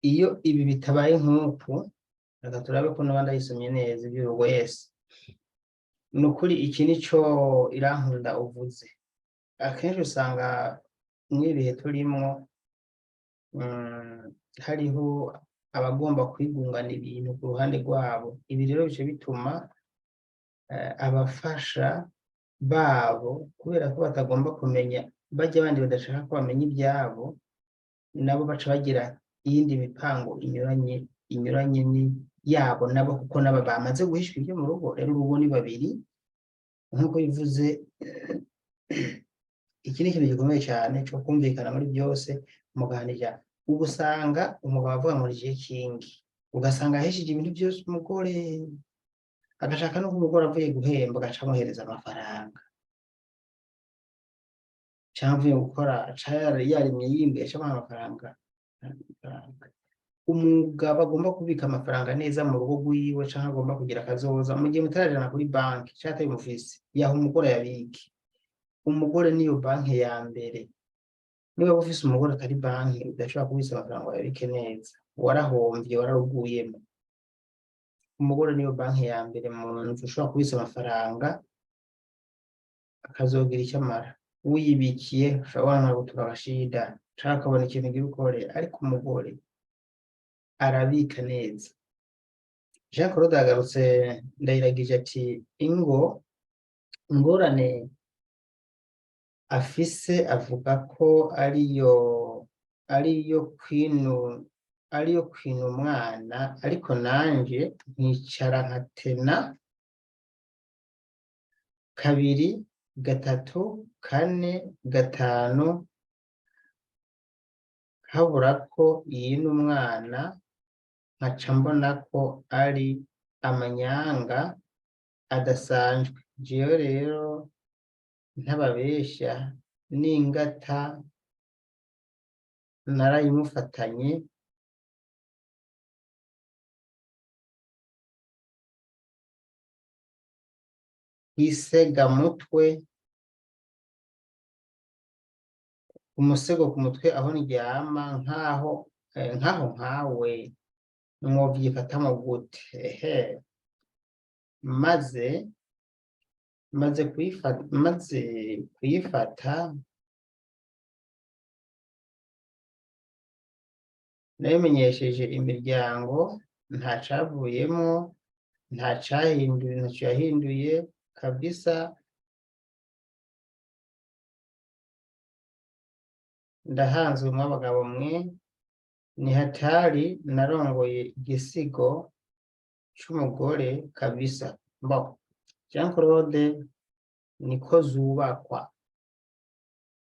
iyo ibi bitabaye nk'uku, reka turabe ko n'abandi ayisomye neza ivy'urugo. Yes, ni ukuri iki nico Irankunda uvuze. Akenshi usanga mw'ibihe turimwo hariho abagomba kwigungana ibintu ku ruhande rwabo. Ibi rero bice bituma abafasha babo, kubera ko batagomba kumenya bajya abandi badashaka ko bamenya ibyabo, nabo baca bagira iyindi mipango inyuranye ni yabo nabo, kuko nabo bamaze guhishwa ibyo mu rugo. Rero urugo ni babiri nk'uko bivuze. Iki ni ikintu gikomeye cyane cyo kumvikana muri byose, muganira. Ubu usanga umugabo avuga ngo ni kingi, ugasanga aheshije ibintu byose umugore, agashaka no umugore avuye guhemba agaca amuhereza amafaranga, cyangwa avuye gukora yarimye yimbuye aca amuha amafaranga. umugabo agomba kubika amafaranga neza mu rugo rwiwe canke agomba kugira akazoza mu gihe mutarajana kuri banki canke atari mufise yaha umugore yabike. Umugore niyo banki ya mbere. Niba ufise umugore atari banki udashobora kubitsa amafaranga ngo yabike neza, warahomvye wararuguyemo. Umugore niyo banki ya mbere mu nzu ushobora kubitsa amafaranga akazogira icyo amara. Uyibikiye ushobora gutura abashida canke akabona ikintu ugira ukore, ariko umugore arabika neza. Jean Claude yagarutse Ndayiragije ati ingorane afise avuga ko ariyo kwina umwana, ariko nanje nkicara nkatena 2, 3, 4, 5 habura ko yina umwana, nkaca mbona ko ari amanyanga adasanzwe. Jewe rero ntababesha n'ingata narayimufatanye isegamutwe, umusego ku mutwe aho ndyama, nkaho nkawe mwovyifatamo gute? maze kuyifata nabimenyesheje imiryango, nta cavuyemo, ntaco yahinduye kabisa. Ndahanzwe mw'abagabo mwe, ni hatari narongoye igisigo c'umugore kabisa. Jean Claude niko zubakwa.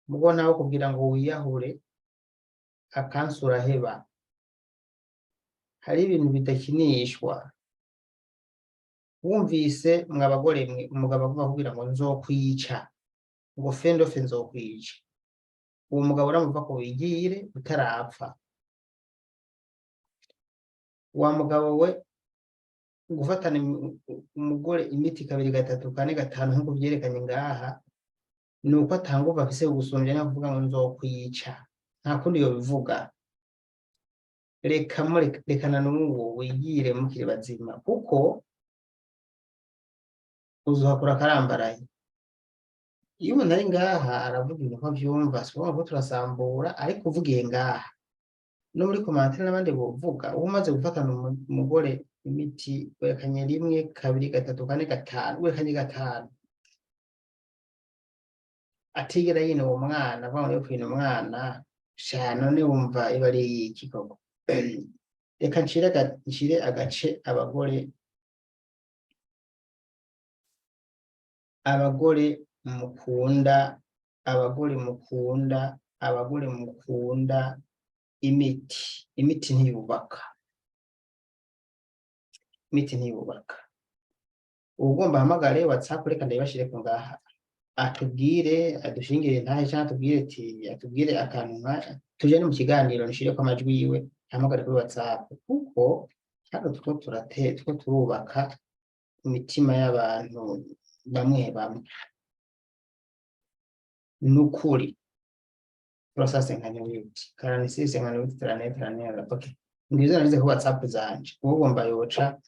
Mugo nawe kugira ngo wiyahure akansi uraheba. Hari ibintu bidakinishwa. Wumvise mw'abagore mwe umugabo avuga kugira ngo nzokwica, ngo fendofe nzokwica, uwo mugabo uramuva ko wigire utarapfa. Wa mugabo we gufatana umugore imiti 2, 3, 4, 5 nkuko vyerekanye ngaha, nuko atanguva afise ugusumbya no kuvuga ngo nzokwica, nta kundi yobivuga. Rekana n'uwo wigire mukiri bazima, kuko uzohakura akarambaraye. Iyo umuntu ari ngaha aravuga ibintu ko vyumva, sikuvuga ko turasambura, ariko uvugiye ngaha no muri komantere n'abandi bovuga, umaze gufatana umugore imiti werekanye 1, 2, 3, 4, 5, werekanye 5 atigera yina uwo mwana, avuga yo kwina umwana, sha none wumva iba ari iki koko? Reka nshire agace abagore mukunda imiti ntiyubaka. Ugomba hamagare WhatsApp, reka ndayibashireko ngaha, atubwire, adushingire ntahe cyangwa atubwire akantu tuje no mu kiganiro nshireko amajwi yiwe, hamagare kuri WhatsApp, kuko hano two turubaka imitima y'abantu bamwe. Nukuri turasasenganya witi 46 okay. Ngizo narize ku WhatsApp zanje, ugomba yoca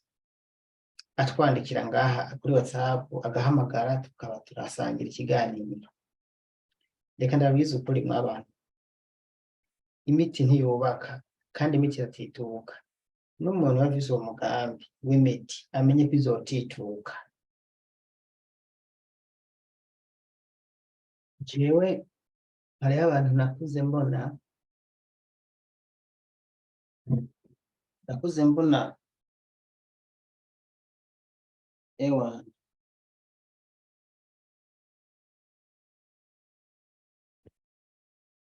atwandikira ngaha kuri WhatsApp, agahamagara tukaba turasangira ikiganiro. Reka ndabizi ukuri mw'abantu, imiti ntiyubaka kandi imiti iratituka. N'umuntu wafise uwo mugambi w'imiti amenye ko izotituka. Jewe hariho abantu nakuze mbona ewa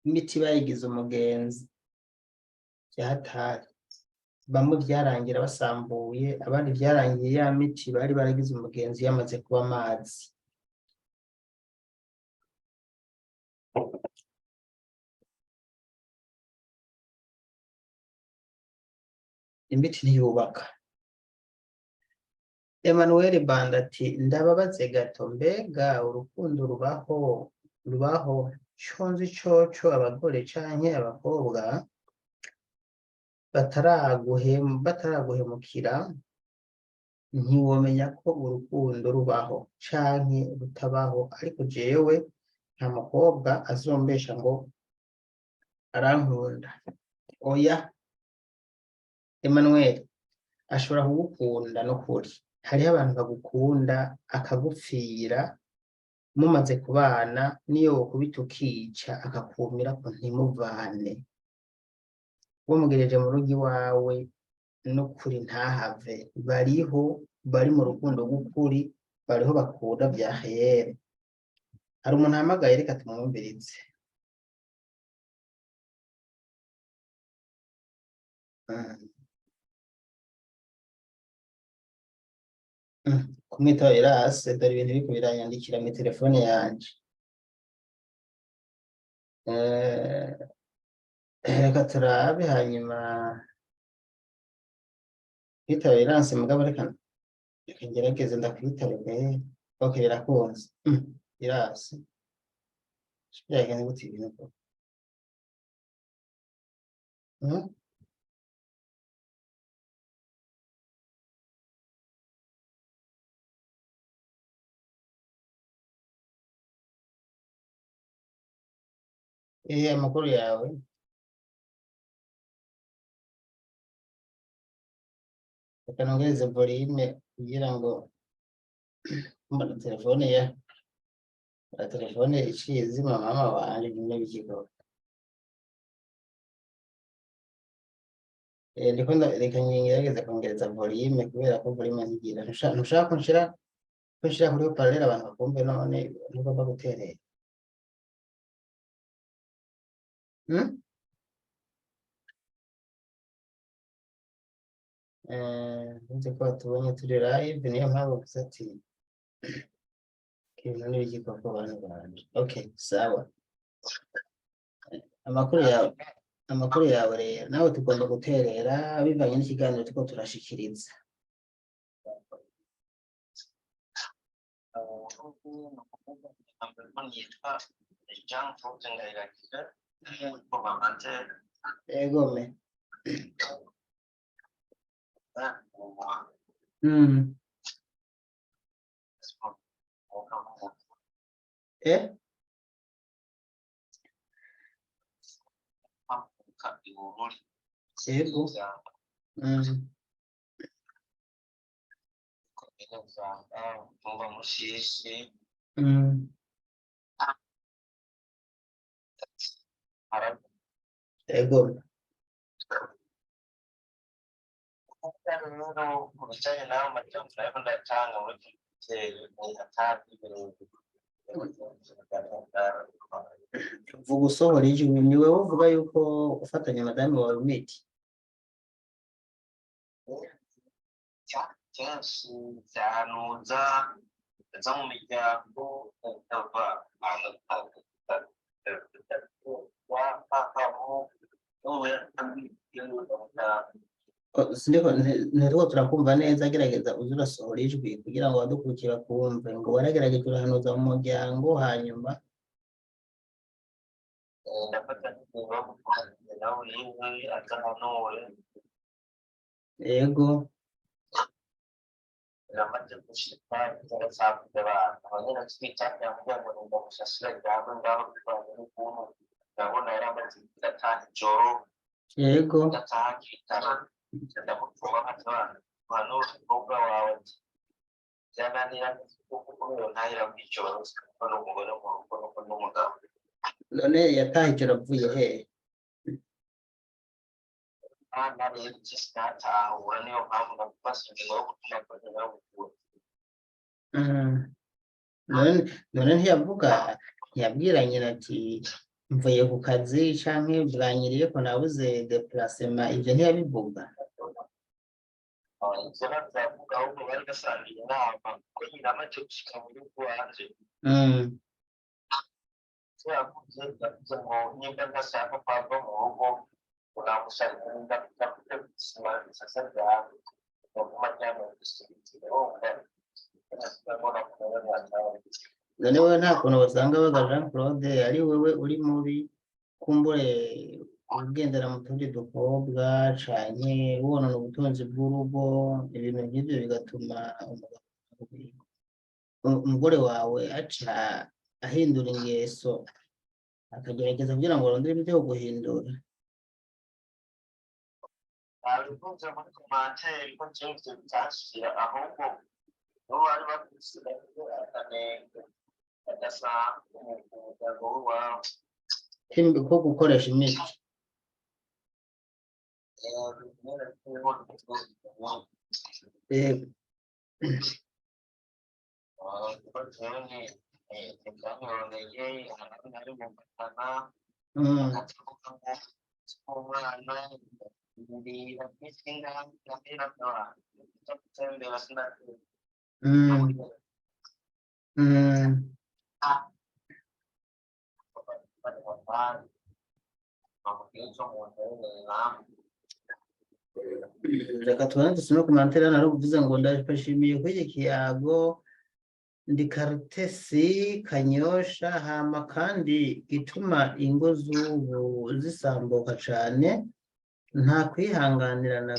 imiti bayigize umugenzi vyahatari. Bamwe vyarangira basambuye, abandi vyarangiye ya miti bari baragize umugenzi yamaze kuba amazi. imbiti ntiyubaka. Emmanuel Banda ati ndababaze gato, mbega urukundo rubaho conzi coco abagore canke abakobwa bataraguhemukira ntiwomenya ko urukundo rubaho canke rutabaho, ariko jewe nta mukobwa azombesha ngo arankunda. Oya, Emmanuel ashobora kugukunda n'ukuri, hariho abantu bagukunda akagupfira mumaze kubana, niyo wokubita ukica akakumira ko ntimuvane, wumugereje mu rugo iwawe n'ukuri ntahave. Bariho bari mu rukundo rw'ukuri, bariho bakunda vya heyere. Hari umuntu ahamagaye, reka tumwumvirize. Kumwitaba birase, dore ibintu biriko biranyandikira muri telefone yanje. Reka turabe, hanyuma kwitaba biranse mugabo reka ngerageze ndakwitabe. Okay, birakunze. Birase byagenze gute ibintu ko amakuru yawe reka nongereze volume kugira ngo mbona telefone iciye izima mama wanje nyine bikigo. Ndiko reka ngerageze kongereza volume kubera ko volume ntigira. Ntushaka ko nshira kuri parallel abantu bakumve none ntugomba guterera. Nzi ko tubonye turi live, niyo mpamvu gusa ati ibintu n'ibigiko ko abantu banje. Okay, sawa. Amakuru yawe rero nawe tugomba guterera bivanye n'ikiganiro tuko turashikiriza. Egome. Ego. Ego. Vuga usohora ijwi, ni wewe uvuga yuko ufatanya madame wawe umiti. Cyanuza zo mu miryango ntirwo turakumva neza, gerageza uze urasohora ijwi kugira ngo abadukurikira kumve ngo waragerageje urahanuza mu muryango hanyuma yego namaze gushika cyangwa abantu abanyene twitaka ngo ngo gushashira gaho ngaho n'ukuntu ndabona yaramaze gutanga joro yego ndakitara ndamufunga nk'abana hano ubwo wawe byananira kuko ntayira kwicoro no umugore mu rugo n'umugabo. None yataye ijoro avuye he? None ntiyabwira nyina ati mvuye ku kazi canke bwanyiriye ko nabuze déplacement, ivyo ntiyabivuga? unamusharinda kutakuta kusima sasa ya kwa jambo kusikitika mbona kuna watu none wewe nta kuntu basanga baga Jean Claude ari wewe uri mubi kumbure ugendera mu tundi dukobwa canke wonona ubutunzi bw'urugo ibintu nk'ivyo bigatuma umugore wawe aca ahindura ingeso akagerageza kugira ngo arondere ibyo guhindura. abikunze muri komantere ko James bitashira ahubwo no bari bakusira ko akanenge adasa umugabo wawe Ko gukoresha imiti reka tubane dusome komantere hano ari kuvuze ngo ndashimiye kuri iki kiyago ndi Karitesi Kanyosha hama kandi gituma ingo z'ubu zisambuka cane nta kwihanganirana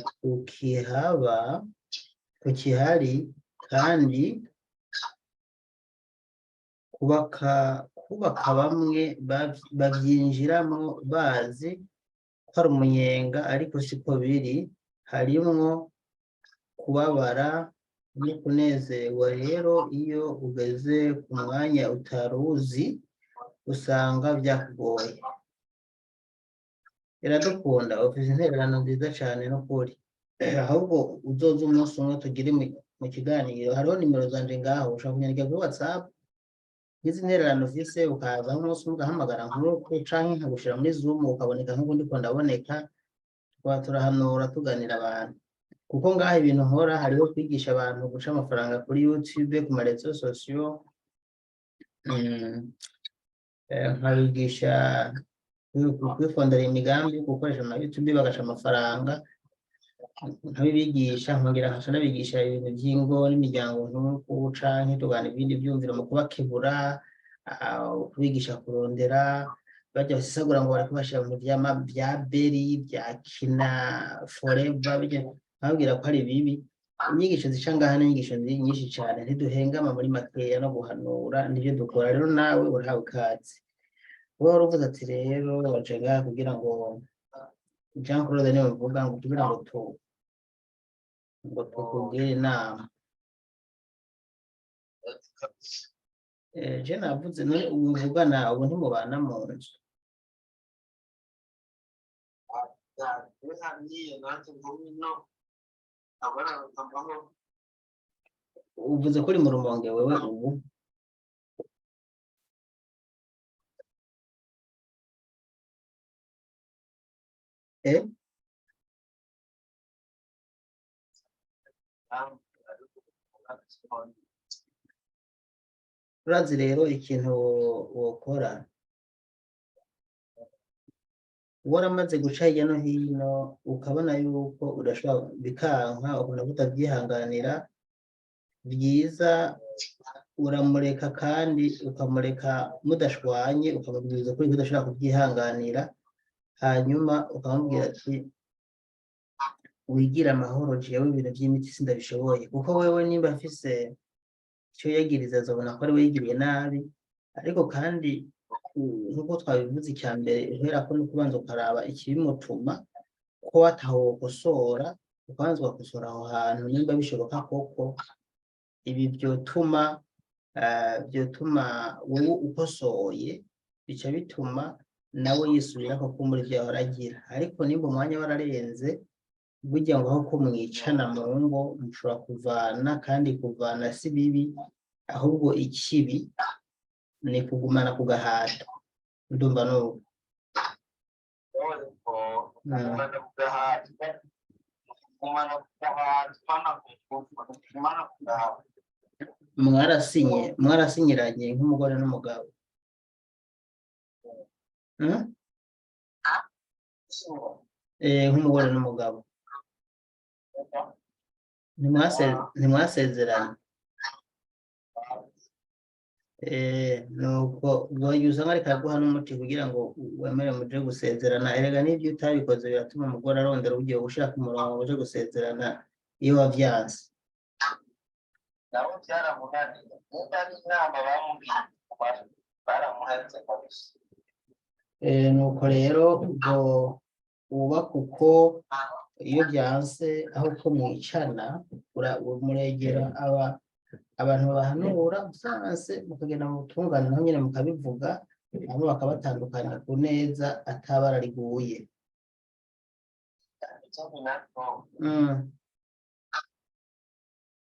kukihari kandi kubaka bamwe bavyinjiramo bazi ko ari umunyenga ariko siko biri harimwo kubabara no kunezerwa rero iyo ugeze ku mwanya utaruzi usanga byakugoye. Iradukunda ufite intererano nziza cyane no kuri ahubwo uzoza umunsi umwe tugire mu kiganiro hariho nimero zanje ngaho ushaka kunyandika kuri WhatsApp izi intererano ufise ukaza umunsi umwe ugahamagara nk'uko canke nkagushira muri Zoom ukaboneka nk'uko ndiko ndaboneka turahanura tuganira abantu kuko ngaha ibintu nkora hariho kwigisha abantu guca amafaranga kuri YouTube ku marezo sociaux nkabigisha kwifondera imigambi gukoresha ama YouTube bagaca amafaranga nkabibigisha nkongera nkasha nabigisha ibintu by'ingo n'imiryango nk'uko canke tugana ibindi byumviro mu kubakebura kubigisha kurondera bajya basisagura ngo bari kubashira mu bya beri bya kina forever babwira ko ari bibi. Inyigisho zica ngaha n'inyigisho nyinshi cyane ntiduhengama muri makeya no guhanura nibyo dukora rero nawe urahawe ikaze. Wowe uruvuze ati rero waje ngaha kugira ngo Jean Claude niwe mvuga ngo kugira ngo tukugire inama. Je navuze none ubuvugana ubu ntimubana mu nzu uvuze kuri mu Rumonge wewe ubu urazi rero ikintu wokora waramaze guca hirya no hino ukabona yuko udashobora bikanka ukabona kutabyihanganira byiza uramureka kandi ukamureka mudashwanye ukamubwiriza kuri udashobora kubyihanganira hanyuma ukamubwira ati wigira amahoro jewe ibintu by'imiti sindabishoboye kuko wewe nimba afise icyo yagiriza azabona ko ari we yigiriye nabi ariko kandi nk'uko twabivuze icya mbere uhera ko no kubanza ukaraba ikibimutuma ko watahokosora ukabanza ugakosora aho hantu nimba bishoboka koko ibi byotuma wowe ukosoye bica bituma nawe yisubira ko muri byo aragira ariko nimba umwanya wararenze burya ngo aho ko mwicana mu ngo mushobora kuvana kandi kuvana si bibi ahubwo ikibi ni kugumana ku gahato ndumva n'ubu mwarasinyiranye nk'umugore n'umugabo nk'umugore n'umugabo ntimwasezerana nuko ubwo usanga ariko aguha n'umuti kugira ngo wemere muje gusezerana erega n'ibyo utabikoze biratuma umugore arondera ugiye gushaka umurongo uje gusezerana iyo wavyanse nabo byaramunaniye niba ari inama bamubwiye baramuhatse kabisa nuko rero ubwo wubaka uko iyo byanse aho ko mwicana muregera abantu bahanura usanse mukagenda mu butungane naho nyine mukabivuga hanyuma bakabatandukanya ku neza atabara riguye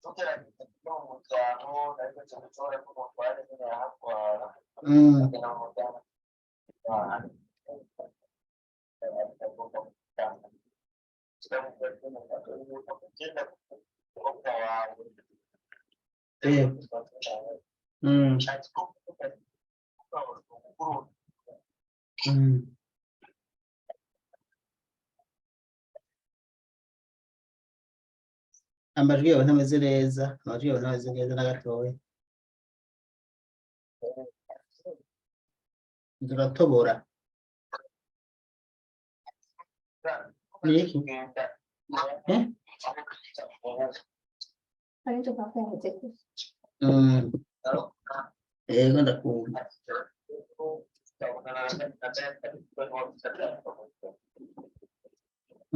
tugerageza kuba mu muryango ariko cyane cyane ko umutware nyine yahatwara akagera mu muryango amajwi yawe ntameze neza na gatoya turatobora niki ndakumva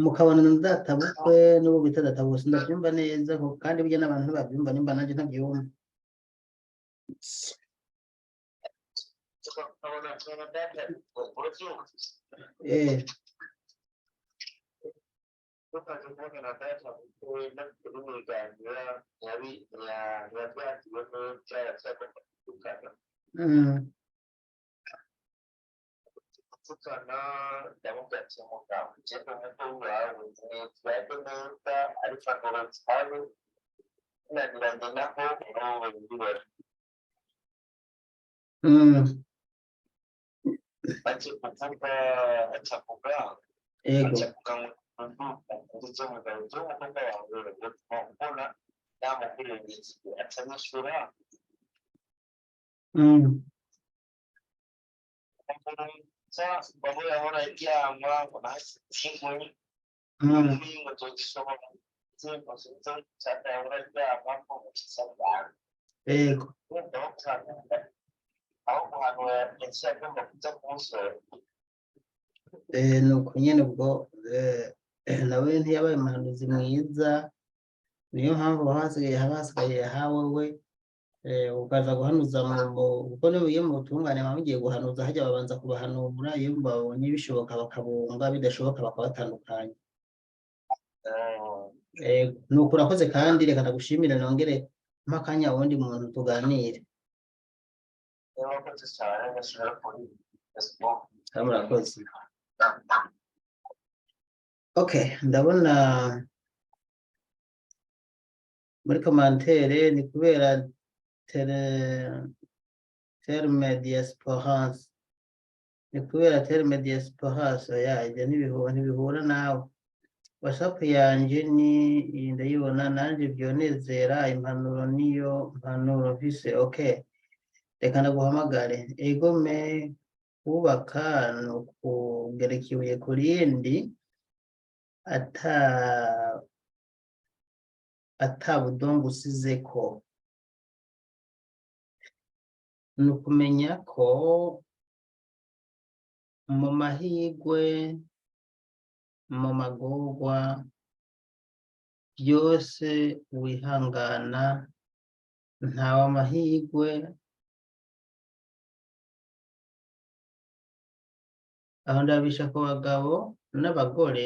mukabona ndatabukwe n'ubu bita databuse ndabyumva neza kandi burya n'abantu ntibabyumva nimba nanjye ntabyumva tukana ndamubwira umugabo ugenda n'uko yawe twebwe neza ariko akora cyane naniranye naho ubu bibera baje kuvuga acavuga ndetse umugabo cyo umukobwa wawe ubona yamukurengetse acanyishura bamwe bahora iryama nahasinkwe ngo tugisoma cyatahora iryama ko musabana aho guhanura yaciye agomba kuza kumusora nuko nyene ubwo nawe ntiyabaye umuhanuzi mwiza niyo mpamvu hasigaye hawe we ukaza guhanuza kuko niyo mu butungane baba bagiye guhanuza hajya babanza kubahanura iyo babonye bishoboka bakabunga bidashoboka bakabatandukanya nuko urakoze kandi reka ndagushimire nongere mpa akanya wundi muntu tuganire murakoze okay ndabona muri commentaire ni kubera terme diasporance ni kubera terme diasporance yaje ntibihura nawe WhatsApp yanje ni ndayibona nanje byonezera impanuro niyo mpanuro vise okay reka ndaguhamagare egome kubaka no kugereka ibuye ku rindi ata budongo usizeko ni ukumenya ko mu mahigwe mu magorwa byose wihangana ntawe amahigwe aho ndabisha ku bagabo n'abagore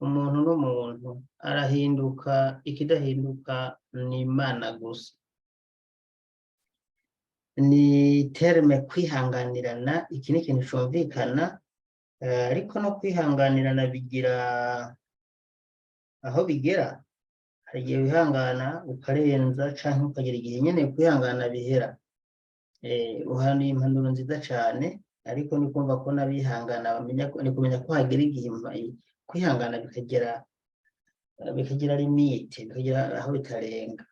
umuntu n'umuntu arahinduka ikidahinduka ni Imana gusa ni terme kwihanganirana iki ni ikintu cyumvikana ariko no kwihanganirana bigira aho bigera hari igihe wihangana ukarenza canke ukagira igihe nyene kwihangana bihera uhanuye impanuro nziza cyane ariko ni kumva ko nabihangana bamenya ni kumenya ko hagera igihe kwihangana bikagira limite, bikagira aho bitarenga.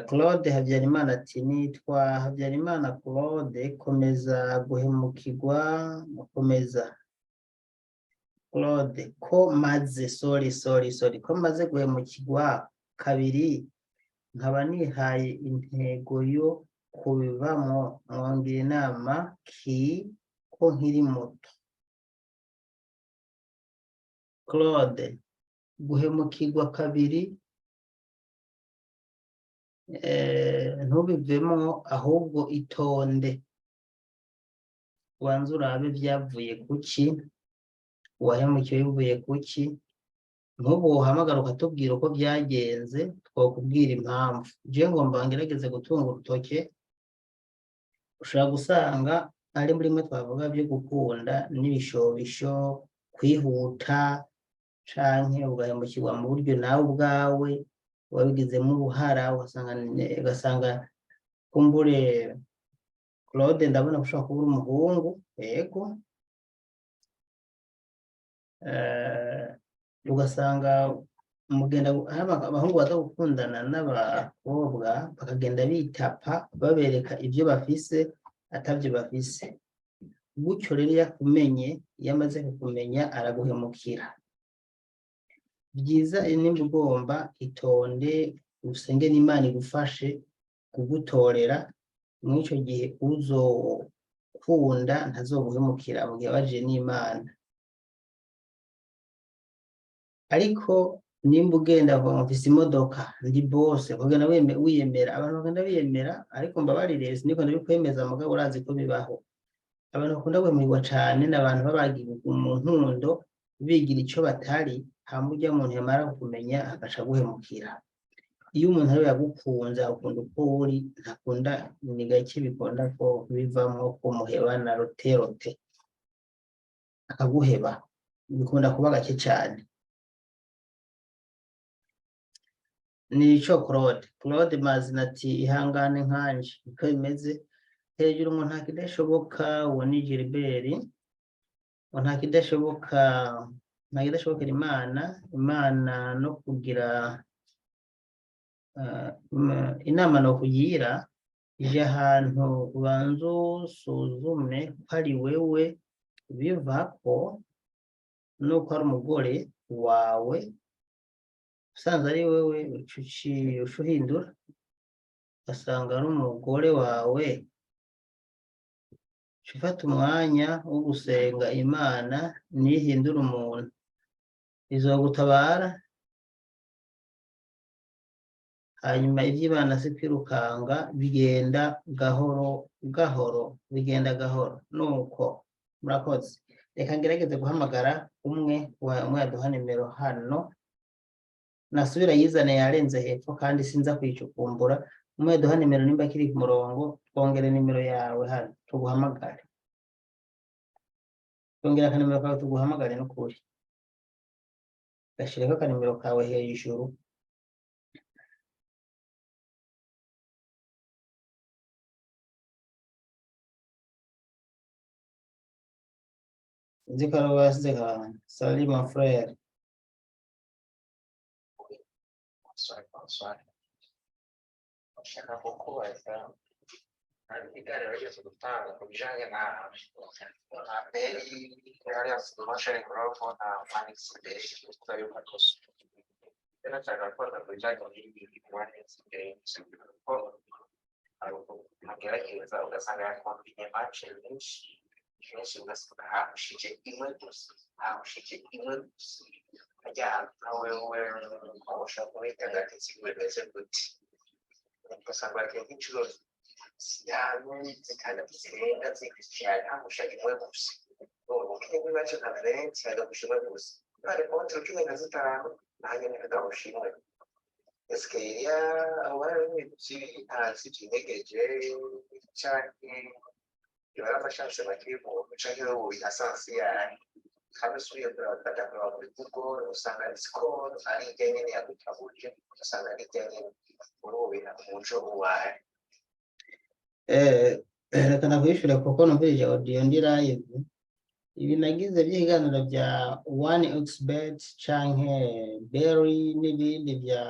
Claude Habyarimana ati nitwa Habyarimana Claude, komeza guhemukirwa, mukomeza. Claude ko maze sorry ko maze guhemukirwa kabiri, nkaba nihaye intego yo kubivamo, mwongira inama ko nkiri muto. Claude, guhemukirwa kabiri ntubivemo, ahubwo itonde ubanze urabe vyavuye kuki, uwahemukiwe bivuye kuki. Nk'ubu uhamagara ukatubwira uko vyagenze, twokubwira impamvu. Je ngomba ngerageze gutunga urutoke, ushobora gusanga ari muri mwe twavuga byo gukunda n'ibishobisho, kwihuta, canke ugahemukirwa mu buryo nawe ubwawe wabigizemo uruhara, ugasanga kumbure Claude ndabona ushobora kuba uri umuhungu, yego, ugasanga abahungu baza gukundana n'abakobwa bakagenda bitapa babereka ibyo bafise atavyo bafise. Gutyo rero yakumenye, iyo amaze kukumenya araguhemukira. Byiza nimba ugomba itonde, usenge n'Imana igufashe kugutorera, mw'ico gihe uzokunda ntazoguhemukira mu gihe abajije n'Imana. Ariko nimba ugenda mfise imodoka ndi bose, kugenda wiyemera, abantu bagenda biyemera, ariko mbabarire siniko ndabikwemeza, mugabo urazi ko bibaho. Abantu bakunda guhemurirwa cane n'abantu babagiye mu nkundo bigira ico batari, hama urya muntu yamara kumenya agaca guhemukira. Iyo umuntu ariwe yagukunze akunda uko uri, ntakunda, ni gake bikunda ko bivamwo ko muhebana roterote akaguheba, bikunda kuba gake cane. Nico Claude Mazina ati ihangane nkanje niko bimeze, hejuru ngo nta kidashoboka. Uwo ni Gilbert, ngo nta kidashobokera Imana no kugira inama no kugira, ije ahantu ubanza usuzume ko ari wewe bivako, nuko ari umugore wawe, usanze ari wewe ucuhindura, ugasanga ari umugore wawe, ufata umwanya wo gusenga Imana nihindura umuntu, izogutabara. Hanyuma ivy'Imana si kwirukanga, bigenda gahoro gahoro, bigenda gahoro. Nuko murakoze, reka ngerageze guhamagara umwe yaduha nimero hano, nasubira yizane yarenze hepfo kandi sinza kwicukumbura. Umwe yaduha nimero nimba kiri ku murongo, twongere nimero yawe hano tuguhamagare, twongera akanimero kawe tuguhamagare n'ukuri, gashireko akanimero kawe hejuru. Nziko ari wasize ka Salut mon frère. Ushaka kukubaza ibiganiro byose gutanga ku bijanye na peri area solution growth na management yuko koso. Tena chaka kwa kujanya hivi management ko nagerageza ugasanga kwambiye match nyinshi ugasanga ushije imwe gusa ajya nawe ushaka kubika kimeze gute, ugasanga nk'inshuro zikanda zirenga zikishana ushaka imwe gusa, ukindi bacho na friends hada kushima gusa ariko tukiwe na zitano hanyuma ndawushimwe eske ya awari zinegeje cyane barafashanse bakibo cyane ubu yasansi ya kandi suye kujya muri Google usanga score ari ingene ya gutabuje, usanga ari ingene urubira umuco wawe. Reka nakwishura kuko numvise audio ndi live, ibi nagize by'ibiganiro bya 1xbet canke Berry n'ibindi bya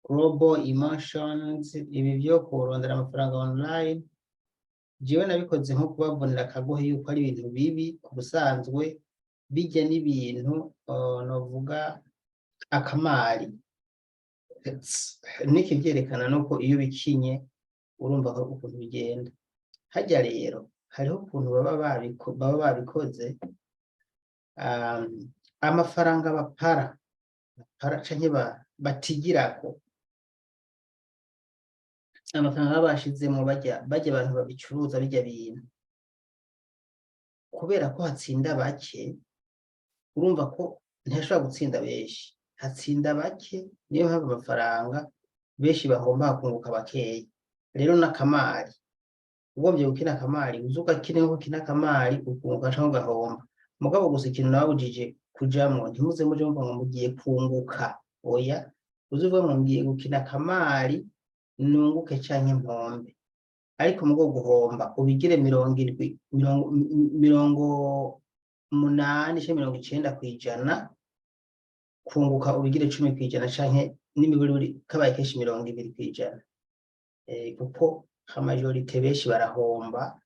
Global Emotions, ibi byo kurondera amafaranga online, jewe nabikoze nko kubavunira akagohe yuko ari ibintu bibi ku busanzwe, bijya n'ibintu novuga akamari. Niki byerekana nuko iyo bikinye urumva ukuntu bigenda. Hajya rero hariho ukuntu baba babikoze, amafaranga bapara canke batigirako, amafaranga baba bashizemo bajya abantu babicuruza bijya bintu, kubera ko hatsinda bake, urumva ko ntashobora gutsinda benshi, hatsinda bake, niyo mpamvu amafaranga benshi bahomba hakunguka bakeya. Rero n'akamari, ugombye gukina akamari uzi ugakina nko gukina akamari ukunguka canke ugahomba, mugabo gusa ikintu nababujije kujamwo, ntimuze muje mvuga ngo mugiye kunguka, oya, uzuvuga ngo ngiye gukina akamari nunguke canke mpombe, ariko mugo guhomba ubigire 70, 80 canke 90%, kunguka ubigire 10% canke n'imiburi kabaye kenshi 20%, kuko amajorite benshi barahomba,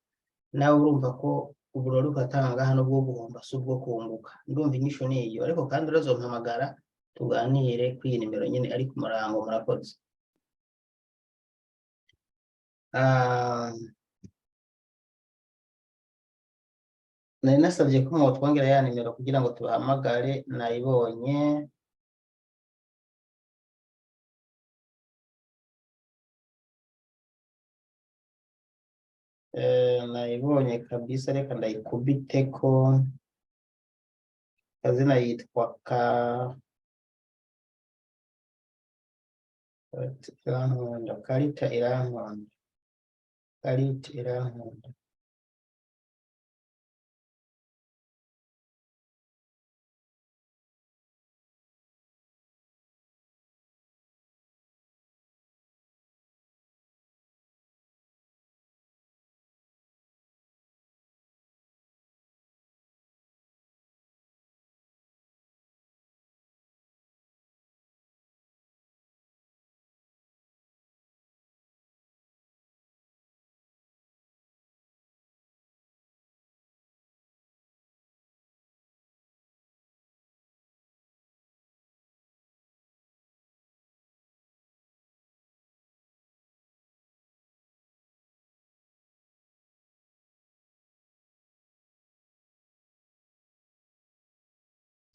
nawe urumva ko uburori ugatanga hano bwo guhomba si ubwo kunguka. Ndumva inyisho niyo, ariko kandi urazompamagara tuganire kwiyi nimero nyene ari ku murango. Murakoze. Nari nasabye ko mwotwongera ya nimero kugira ngo tubahamagare, nayibonye. Nayibonye kabisa, reka ndayikubiteko. Kazina yitwa Karita Irankunda.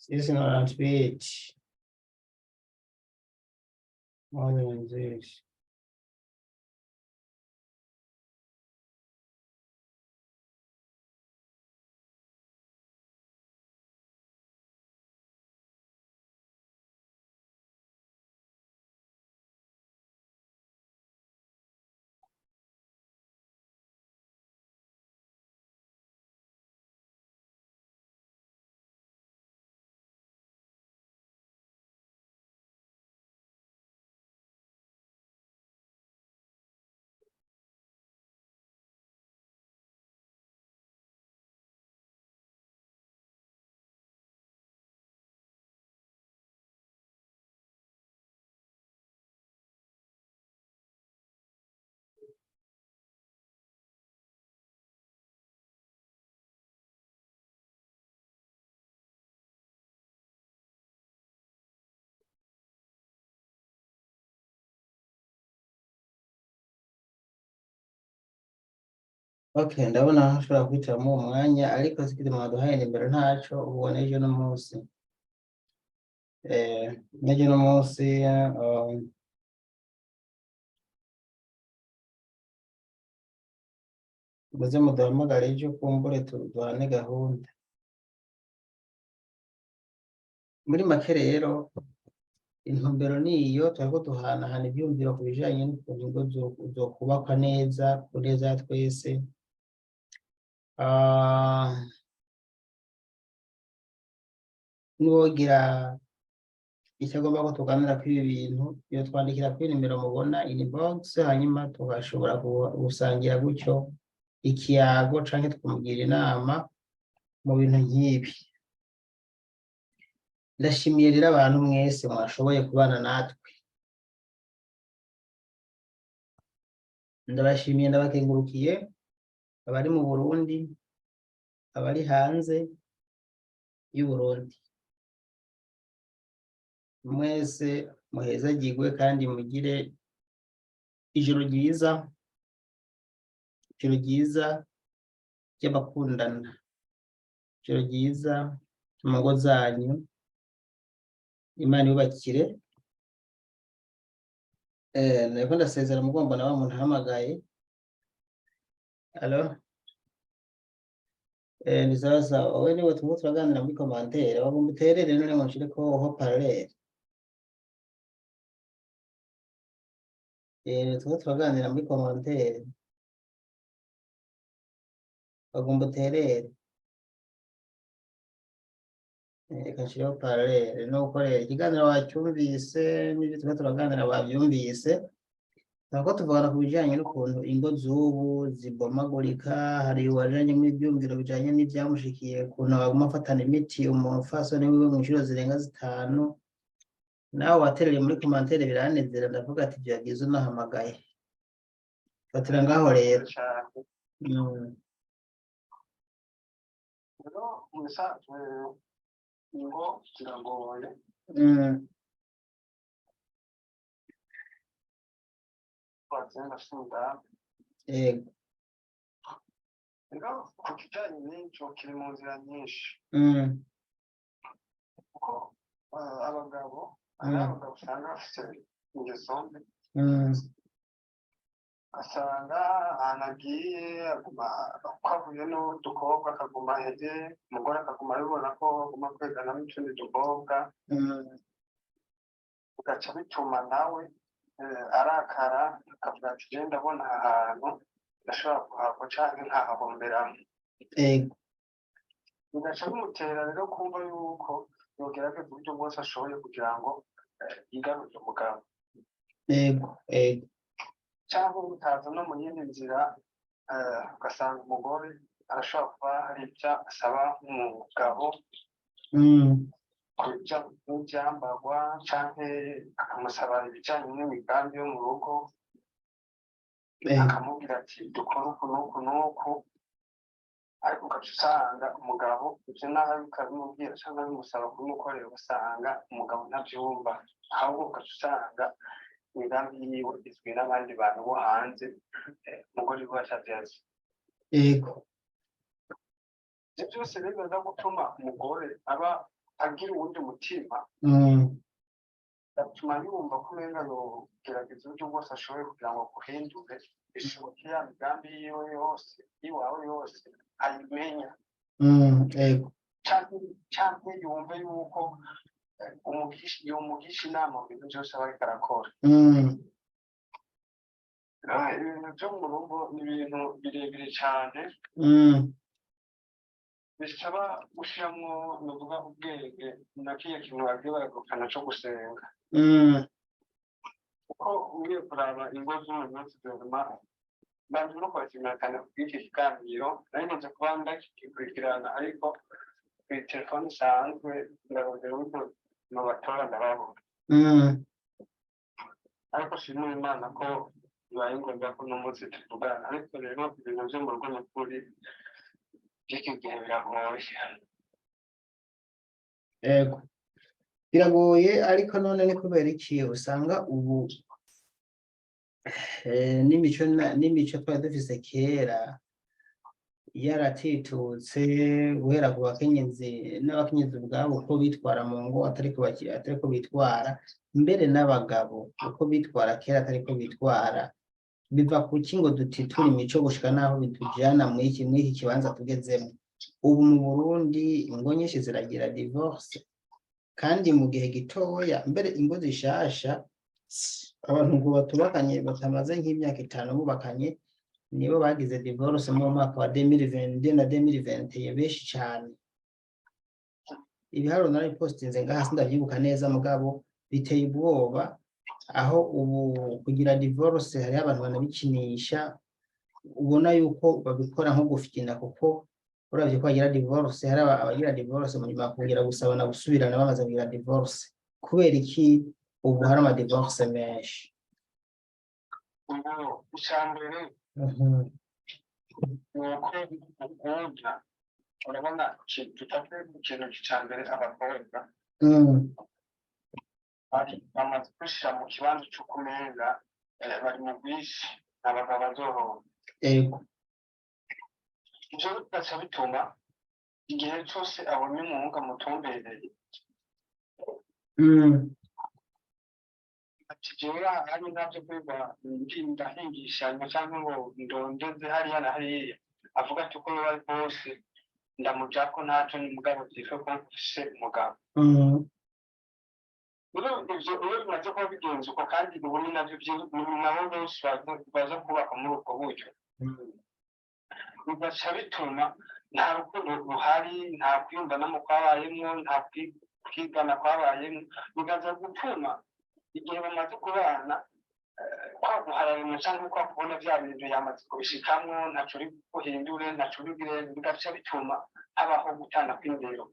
Sisi n'abantu benshi. Okay, ndabona hashobora kwicaramo uwo mwanya, ariko sikiri mwaduhaye nimero ntaco ubona ejo no munsi. Nejo no munsi muze muduhamagare ejo kumbure duhane gahunda. Muri make rero intumbero niyo, turiko duhanahana ivyumviro ku bijanye n'ukuntu ingo zokubakwa neza ku neza ya twese. Niwogira icyo agomba ko tuganira kuri ibi bintu, iyo twandikira kuri nimero mubona inbox, hanyuma tugashobora gusangira gutyo ikiyago canke tukamugira inama mu bintu nk'ibi. Ndashimiye rero abantu mwese mwashoboye kubana natwe, ndabashimiye ndabakengurukiye, abari mu Burundi, abari hanze y'u Burundi, mwese muhezagirwe kandi mugire ijoro ryiza, ijoro ryiza ry'abakundana, ijoro ryiza mu ngo zanyu, Imana ibubakire. Nariko ndasezera mugomba na wa muntu ahamagaye. Alo, ni sawa sawa, wowe niwe turimo turaganira muri commentaire, bagomba uterere none ngo nshireko ho parallele. Turimo turaganira muri commentaire, bagomba uterere. Reka nshireho parallele, nuko rero ikiganiro wacyumvise n'ibyo turimo turaganira bavyumvise. Nako tuvugana ku bijanye n'ukuntu ingo z'ubu zibomagurika, hari uwajanye n'ivyumviro bijanye n'ivyamushikiye, ukuntu baguma afatana imiti umufasoni wiwe mu nshuro zirenga 5. Nawe watereye muri commentaire biranezera, ndavuga ati vyagize unahamagaye. Fatira ngaho rero. Rero mubisanzwe ingo ziragoye, twagenda sunda. Yego. Rero ku kijanye n'ico kiri mu nzira nyinshi, kuko abagabo hari abagabo usanga bafite ingeso mbi, asanga ahantu agiye aguma kwahuye n'udukobwa akaguma hege, umugore akaguma abibona ko aguma kwegana n'utundi dukobwa, bigaca bituma nawe arakara akavuga ati je ndabona aha hantu ndashobora kuhava canke nkahahomberamwo. Yego. Bigaca bimutera rero kumva yuko yogerageza uburyo bwose ashoboye kugira ngo yigarurire umugabo. Yego. Yego. Cyangwa bitaza no mu yindi nzira, ugasanga umugore arashobora kuba hari ibyo asaba umugabo kuja n'ivyambarwa canke akamusaba ibijanye n'imigambi yo mu rugo, akamubwira ati dukora uku n'uku n'uku, ariko ugaca usanga umugabo ivyo naho ariko abimubwira canke abimusaba kubimukorera, ugasanga umugabo ntavyumva, ahubwo ugaca usanga imigambi yiwe igizwe n'abandi bantu bo hanze, umugore wiwe atavyazi. Yego. Ivyo vyose rero biza gutuma umugore aba agira uwundi mutima, atuma yumva ko umenga yogerageza uburyo bwose ashoboye kugira ngo guhindure bishoboke ya migambi yiwe yose iwawe yose ayimenya. Yego. Canke yumve yuko yomugisha inama mu bintu vyose aba ariko arakora. Ibintu vyo mu rugo ni ibintu birebire cane, bisaba gushiramwo nuvuga ubwenge na kiya kintu bagiye baragukana co gusenga, kuko ugiye kuraba ingo z'umuntu wese ziruma bantu no kwakimira cyane kubw'iki kiganiro. Nari nje kuba ndakikurikirana, ariko kuri telefone isanzwe ndarondera uburyo nobatora ndababona, ariko shimira Imana ko bibaye ngombwa ko n'umunsi tuvugana. Ariko rero ibintu vyo mu rugo n'ukuri by'iki gihe biragoye. Yego. Biragoye, ariko none ni kubera iki usanga ubu n'imico twari dufise kera yaratitutse, guhera ku bakenyezi n'abakenyezi ubwabo uko bitwara mu ngo atariko bitwara, mbere n'abagabo uko bitwara kera atariko bitwara. Biva kuki ngo dutiture imico gushika naho bitujana mw'iki kibanza tugezemo ubu mu Burundi? Ingo nyinshi ziragira divorce, kandi mu gihe gitoya. Mbere ingo zishasha, abantu ngo batubakanye batamaze nk'imyaka 5 bubakanye, nibo bagize divorce mu mwaka wa 2022 na 2021 benshi cyane. Ibiharuro nari postinze ngaha sindavyibuka neza, mugabo biteye ubwoba, aho ubu kugira divorce hari abantu banabikinisha, ubona yuko babikora nko gufyina, kuko uravye ko bagira divorce, hari abagira divorce mu nyuma kongera gusabana gusubirana bamaze kugira divorce. Kubera iki ubu hari ama divorce menshi? ubu icambere nuko ukunda urabona tutave ku kintu c'icambere abakobwa bamaze kwishira mu kibanza co kumenga bari mu bwisi abagabo bazohomba. Ego. Ivyo bigaca bituma igihe cose abonye umuhungu amutumbereye ati jewe hari navyo kwiga ndahingishanya canke ngo ndondeze hariya na hariya, avuga ati uko biba rwose ndamujako ntaco ni mugabo vyitwa ko mfise umugabo. Ivyo iyo bimaze kuba bigenze uko, kandi ubu ni navyo nabo benshi baza kubaka muri ubwo buryo, bigaca bituma nta rukundo ruhari, nta kwiyumvanamo kwabayemwo, nta kwigana kwabayemwo, bigaza gutuma igihe bamaze kubana kwa guhararana canke kwa kubona vya bintu yamaze kubishikamwo ntaco uri buhindure, ntaco uri bugire, bigaca bituma habaho gutana kw'indero.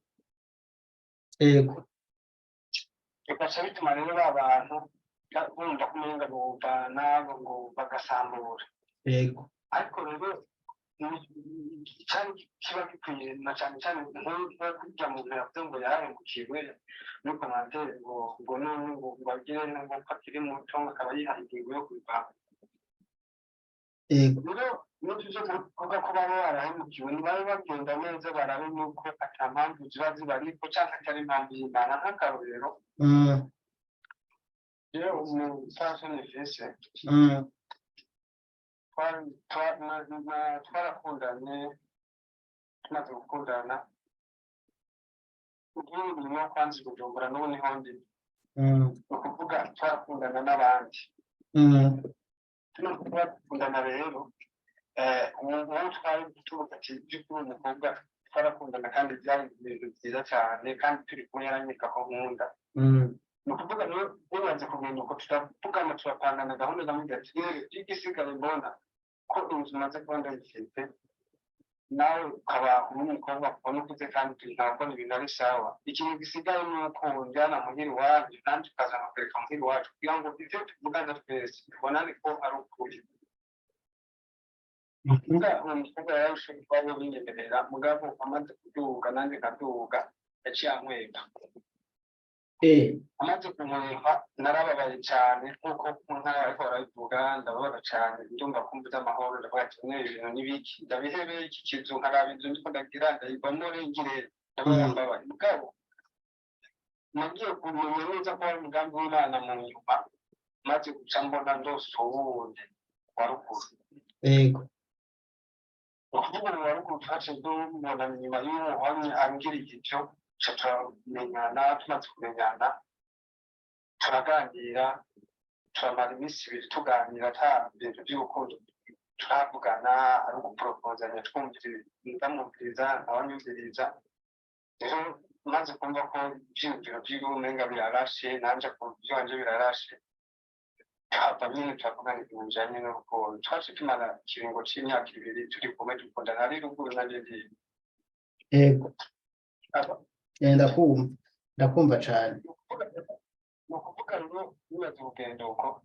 Ego. Bigaca bituma rero ba bantu bumva ko umenga bovana ngo bagasambura. Ego. Ariko rero icari kiba gikwiye na cane cane kurya muntu yavuze ngo yarahemukiwe muri komantere ngo none ngo bagire ngo ko akiri muto akaba yihaye ingingo yo kubivamo. Ego. Rero n'ivyo kuvuga ko baba barahemukiwe ntibabe bagenda neza, barabe nuko ata mpamvu ziba zibariko canke atari impamvu y'Imana. Nk'akarorero rero umupfasoni Vese twarakundanye, tumaze gukundana ubundi imirimo yo kwanza i Bujumbura n'ubu niho ndi, ni ukuvuga twarakundana n'abandi. Turakundana rero uwo twari tuvuga ati by'ukuri umukobwa twarakundana kandi byari ibintu byiza cyane, kandi turi kumwe yaranyereka ko nkunda. Ni ukuvuga rero bimaze kugenda uko turavugana turapangana gahunda ndamubwira ati rero igisigaye mbona ko inzu umaze kuba ndayifite, nawe ukaba n'umukobwa kubona ukuze kandi turakora ibintu ari sawa, ikintu gisigaye ni uko njyana muhira iwanyu nanjye ukaza nkakwereka muhira iwacu kugira ngo ivyo tuvugana twese tubonane ko ari ukuri. Umukobwa yararushe kuba binyemerera, mugabo amaze kuduga nanjye nkaduga yaciye ankwega. Amaze kunkwega narababaye cyane, nk'uko mu ntara bariko barabivuga ndababara cyane, ndumva ko mbuze amahoro, ndavuga ati ibintu n'ibiki, ndabihebeye iki kizu nkaraba inzu ndiko ndagira ndayivamore ngire, ndababaye. Mugabo nagiye kumenya neza ko ari umugambi w'Imana mu nyuma, maze guca mbona ndose uwundi wa ruguru. Ego. Ukuvuga ngo wa ruguru twaciye dumubona nyuma y'umuhonye ambwira ivyo, ca turamenyana, tumaze kumenyana turaganira, turamara iminsi ibiri tuganira ata bintu by'urukundo turavugana, ari uguporopozanya ndamwumviriza nawe anyumviriza. Rero maze kumva ko ivyiyumviro vyiwe umenga birarashe, nanje kumva ivyanje birarashe, hava nyene turavugana ibintu bijanye n'urukundo. Twaciye tumara ikiringo c'imyaka ibiri turi kumwe dukundana, ari ruguru nanje ndiyo. Ego. Ndakumva cane. Ni ukuvuga rero bimaze kugenda uko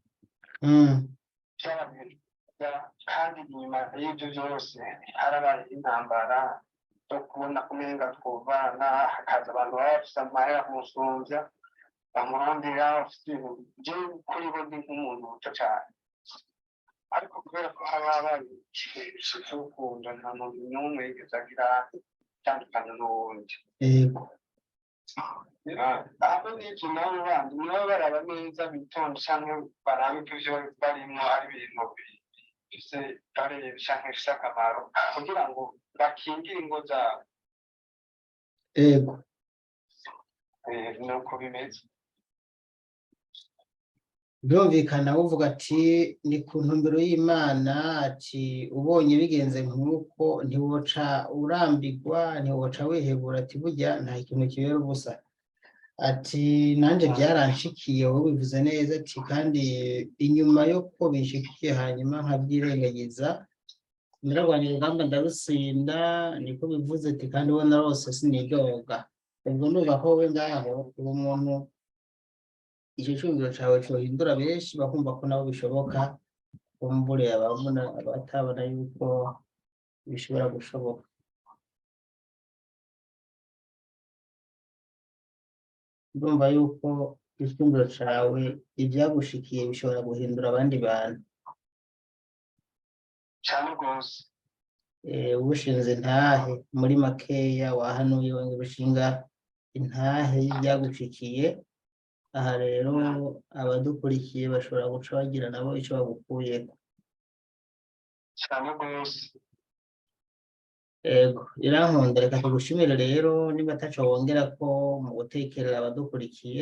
kandi inyuma y'ibyo byose harabaye intambara zo kubona kumenga twovana, hakaza abantu baba bafise amahera kumusumbya bamurondera, bafise ibintu je kuri bo ndi nk'umuntu muto cane. Ariko kubera ko haba habaye ikintu c'urukundo, nta muntu n'umwe yigeze agira itandukanye n'uwundi. Abo n'ivyo nabo bandi nabo baraba neza bitonda canke barabe ko ivyo barimwo ari ibintu bifise barebe canke bifise akamaro kugira ngo bakingire ingo zabo. Ego. Nuko bimeze. Birumvikana uvuga ati ni ku ntumbero y'Imana, ati ubonye bigenze nk'uko ntiwoca urambirwa, ntiwoca wihebura, ati burya nta kintu kibera ubusa. Ati nanje byaranshikiye, wowe bivuze neza, ati kandi inyuma yo ko binshikiye hanyuma nkabyirengagiza, nararwanya urugamba ndarutsinda niko bivuze ati kandi uwo narose sinidoga ubwo ndumva ko we ngaho uwo muntu icyo cyumviro cawe cohindura benshi bakumva ko nabo bishoboka kumbure ababona abatabona yuko bishobora gushoboka. Ndumva yuko icyumviro cawe ivyagushikiye bishobora guhindura abandi bantu. cyane rwose. Ubushinze intahe muri makeya wahanuye wongera ushinga intahe y'ivyagushikiye. Aha rero abadukurikiye bashobora guca bagira nabo ico bagukuyeko. cyane rwose. Ego irankunda reka tugushimire rero niba ataco wongera ko mu gutekerera abadukurikiye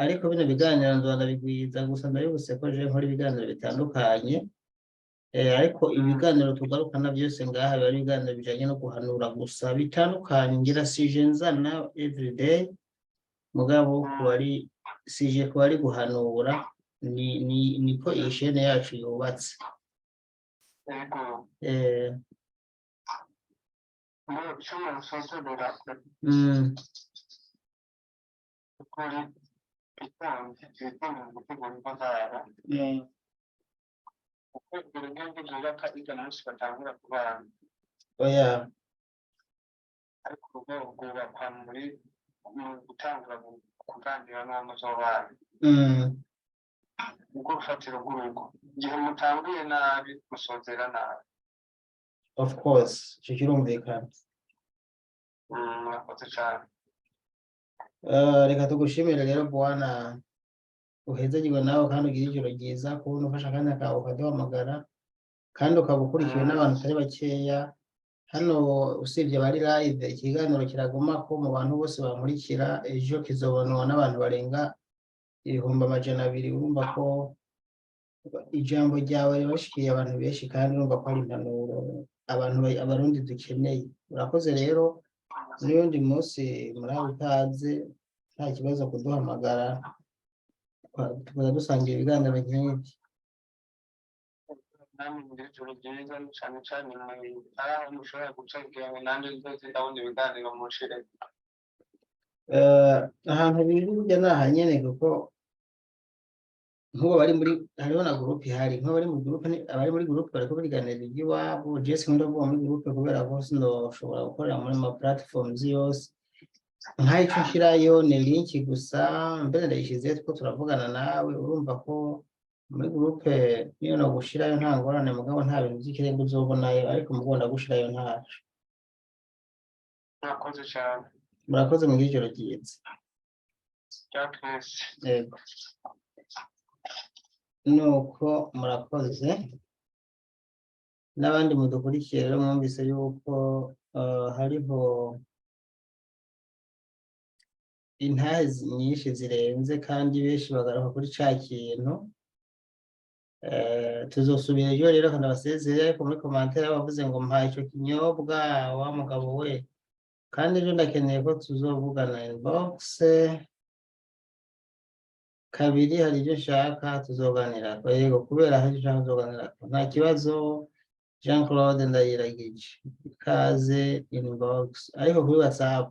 ariko bino biganiro ndabigwiza gusa ndabibuse ko je nkora ibiganiro bitandukanye ariko ibiganiro tugarukana byose ngaha biba ari ibiganiro bijanye no guhanura gusa bitandukanye ngira sije nzana everyday mugabo kuwari sije kuwari guhanura niko iyi shene yacu yubatse. Yego. Muri cumi rusozerera ukuri itanze ibitunga mu gutegura imbagara uko buri ntambwe zubaka ibyo munsi batangura kubana oya ariko urugo rwubakwa muri mu gutangura kuganira n'abo z'abana ubwo rufatiro rw'urugo igihe mutanguye nabi musozera nabi. of course ico kirumvikana. Murakoze cyane. Reka tugushimire rero bwana uhezagirwe nawe kandi ugira ijoro ryiza kubona ufashe akanya kawe ukaduhamagara kandi ukaba ukurikiwe n'abantu atari bakeya hano usibye bari live ikiganiro kiragumako mu bantu bose bankurikira ejo kizobonwa n'abantu barenga 200,000 urumva ko ijambo ryawe ribashikiye abantu benshi kandi urumva ko ari impanuro abarundi dukeneye. Urakoze rero n'undi munsi muraho utaze nta kibazo kuduhamagara tukaba dusangira ibiganiro nk'ibi. namwe mugira ijoro ryiza cyane cyane aho mushobora guca kugira ngo nanjye nzoze ndabona ibiganiro mushire. Ahantu birujya ni ahanyene kuko nk'ubu bari muri hariho na groupe ihari nk'abari mu groupe abari muri groupe bariko biganira iby'iwabo Jesse nkunda kuba muri groupe kubera ko sindoshobora gukorera muri ma platforms yose nk'icyo nshirayo ni link gusa mbere ndayishize two turavugana nawe urumva ko muri groupe niyo no gushirayo nta ngorane mugabo nta bintu by'ikirenga uzobonayo ariko mugomba gushirayo ntaco. Murakoze cyane. Murakoze mu ijoro ryiza. Yego nuko murakoze n'abandi mudukurikiye rero mwumvise yuko hariho intahe nyinshi zirenze kandi benshi bagaruka kuri ca kintu tuzosubira ejo rero kandi abasezere ariko muri commentaire bavuze ngo mpaye ico kinyobwa wa mugabo we kandi ejo ndakeneye ko tuzovugana inbox kabiri hari ibyo nshaka tuzoganira yego kubera hari ijambo tuzoganira nta kibazo. Jean Claude Ndayiragije ikaze inbox ariko kuri WhatsApp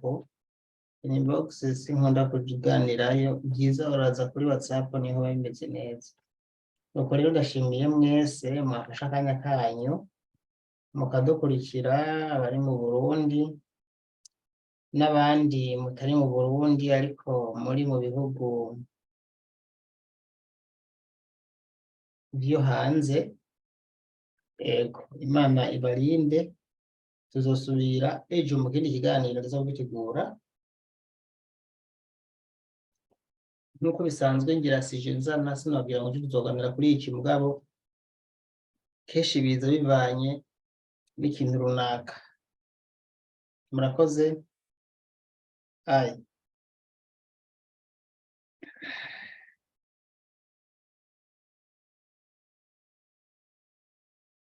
inbox sinkunda kuganirayo byiza uraza kuri WhatsApp niho bimeze neza. Nuko rero ndashimiye mwese mwafashe akanya kanyu mukadukurikira abari mu Burundi n'abandi mutari mu Burundi ariko muri mu bihugu vyo hanze. Ego Imana ibarinde tuzosubira ejo mu kindi kiganiro ndazagutegura nuko bisanzwe ngira sije nzana sinabwira ngo tuzoganira kuri iki mugabo keshi biza bivanye n'ikintu runaka. Murakoze. Aye.